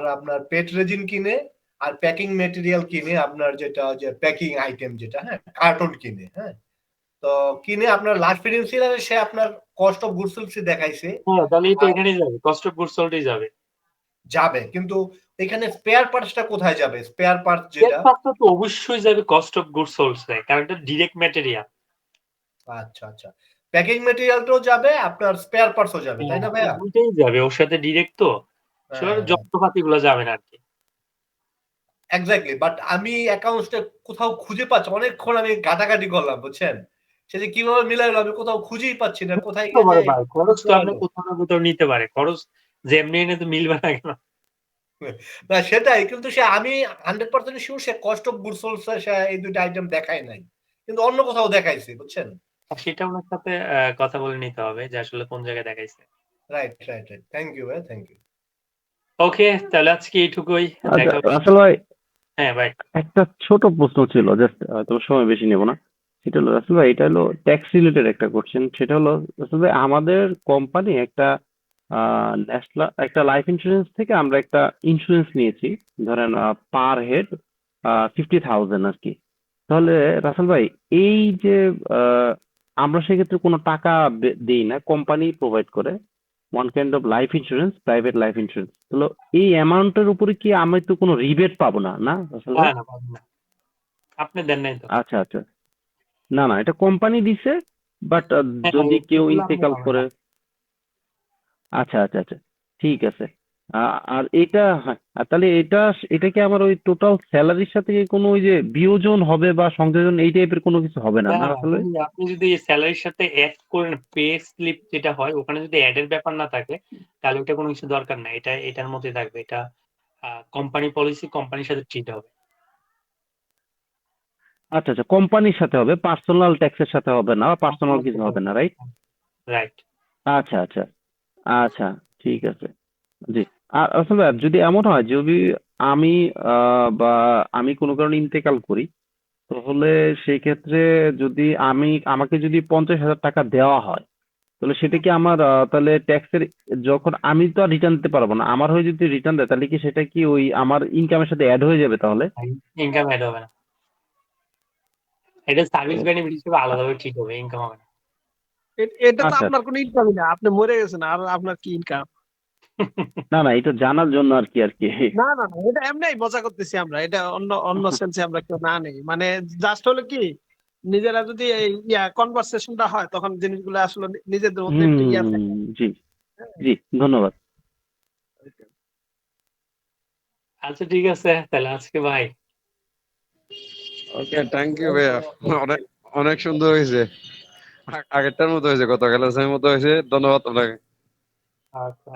পেট রেজিন কিনে আর প্যাকিং মেটেরিয়াল কিনে, আপনার যেটা যে প্যাকিং আইটেম যেটা, হ্যাঁ, কার্টন কিনে, হ্যাঁ, তো কিনে আপনার লাস্ট ফিনান্সিয়াল সে আপনার কস্ট অফ গুডস সোল্ড দেখাইছে। হ্যাঁ, তাহলে তো এখানেই যাবে, কস্ট অফ গুডস সোল্ডই যাবে। যাবে, কিন্তু এখানে স্পেয়ার পার্টসটা কোথায় যাবে? স্পেয়ার পার্টস এর যেটা, পাশটা তো অবশ্যই যাবে কস্ট অফ গুডস সোল্ডস এ, কারণ এটা ডিরেক্ট ম্যাটেরিয়াল। আচ্ছা আচ্ছা, প্যাকিং মেটেরিয়ালটাও যাবে, আপনার স্পেয়ার পার্টসও যাবে, তাই না ভাইয়া? দুইটাই যাবে ওর সাথে ডিরেক্ট, তো হ্যাঁ, যন্ত্রপাতি গুলো যাবে না আর কি। এক্স্যাক্টলি, বাট আমি অ্যাকাউন্টসটা কোথাও খুঁজে পাচ্ছি, অনেকক্ষণ আমি ঘাটাঘাটি করলাম, বুঝছেন, সে যে কিভাবে মিলাইলো আমি কোথাও খুঁজেই পাচ্ছি না, কোথায় তো গিয়ে ভাই, খরচ তো আপনি কোথাও না কোথাও নিতে পারে, খরচ যে এমনি এনে তো মিলবে না কেন? না সেটাই, কিন্তু সে আমি 100% শিওর সে কস্ট অফ গুডস সোল্ড সে এই দুইটা আইটেম দেখায় নাই, কিন্তু অন্য কোথাও দেখাইছে, বুঝছেন। সেটা ওনার সাথে কথা বলে নিতে হবে যে আসলে কোন জায়গায় দেখাইছে। Right right right, thank you ভাই, থ্যাংক ইউ। ওকে, তাহলে আজকে এইটুকুই। দেখা হবে। আসলে ভাই হ্যাঁ ভাই, একটা ছোট প্রশ্ন ছিল, জাস্ট তোমার সময় বেশি নেব না। সেটা হলো রাসেল ভাই, এটা হলো ট্যাক্স রিলেটেড একটা কোশ্চেন। সেটা হলো রাসেল ভাই, আমাদের কোম্পানি একটা ন্যাশনাল একটা লাইফ ইন্স্যুরেন্স থেকে আমরা একটা ইন্স্যুরেন্স নিয়েছি, ধরেন পার হেড 50,000 আর কি। তাহলে রাসেল ভাই, এই যে আমরা সেক্ষেত্রে কোনো টাকা দিই না, কোম্পানি প্রোভাইড করে one kind of life insurance, private life insurance. তাহলে এই অ্যামাউন্টের উপরে কি আমি তো কোনো রিবেট পাবো না, না রাসেল ভাই? না পাবেন না। আপনি দেন নাই তো। আচ্ছা আচ্ছা, না না, এটা কোম্পানি দিছে, বাট হ্যাঁ, যদি কেউ ওগুলো আপনি ইন্তেকাল পাবেন করে। না। আচ্ছা আচ্ছা আচ্ছা, ঠিক আছে। আর এটা, হ্যাঁ, আর তাহলে এটা কি আমার ওই টোটাল স্যালারির সাথে কি কোনো ওই যে বিয়োজন হবে বা সংযোজন এই টাইপের কোনো কিছু হবে না, না, না আসলে? আপনি যদি স্যালারির সাথে অ্যাড করেন, পে স্লিপ যেটা হয় ওখানে যদি অ্যাড এর ব্যাপার না থাকে, তাহলে ওটা কোনো কিছু দরকার নাই। এটা এটার মধ্যে থাকবে। এটা কোম্পানি পলিসি, কোম্পানির সাথে ট্রিট হবে। আচ্ছা আচ্ছা, কোম্পানির সাথে হবে, পার্সোনাল ট্যাক্সের সাথে হবে না, পার্সোনাল কিছু হবে না, রাইট? রাইট। আচ্ছা আচ্ছা আচ্ছা, ঠিক আছে। জি। আর আসলে যদি এমন হয়, যদি আমি বা আমি কোনো কারণে ইন্তেকাল করি, তাহলে সেই ক্ষেত্রে যদি আমাকে যদি 50,000 টাকা দেওয়া হয়, তাহলে সেটা কি আমার তাহলে ট্যাক্সের, যখন আমি তো আর রিটার্ন দিতে পারবো না, আমার হয়ে যদি রিটার্ন দেয়, তাহলে কি সেটা কি ওই আমার ইনকামের সাথে অ্যাড হয়ে যাবে তাহলে? ইনকাম অ্যাড হবে না। এটা সার্ভিস ও, বেনিফিট হিসেবে আলাদাভাবে ট্রিট হবে, ইনকাম হবে না। এটা তো আচ্ছা আপনার কোনো ইনকামই না, আপনি মরে গেছেন আর আপনার কি ইনকাম? না না, এটা জানার জন্য আর কি। না না না, এটা এমনি মজা করতেছি আমরা, এটা অন্য অন্য সেন্সে আমরা কেউ না নেই, মানে জাস্ট হলো কি, নিজেরা যদি এই কনভারসেশনটা হয় তখন জিনিসগুলো আসলে নিজেদের মধ্যে একটু থাকে। জি জি, ধন্যবাদ। আচ্ছা, ঠিক আছে তাহলে আজকে ভাই। ওকে, থ্যাংক ইউ ভাইয়া, অনেক অনেক সুন্দর হয়েছে, আগেরটার মতো হয়েছে, গতকালের মতো হয়েছে। ধন্যবাদ আপনাকে। আচ্ছা।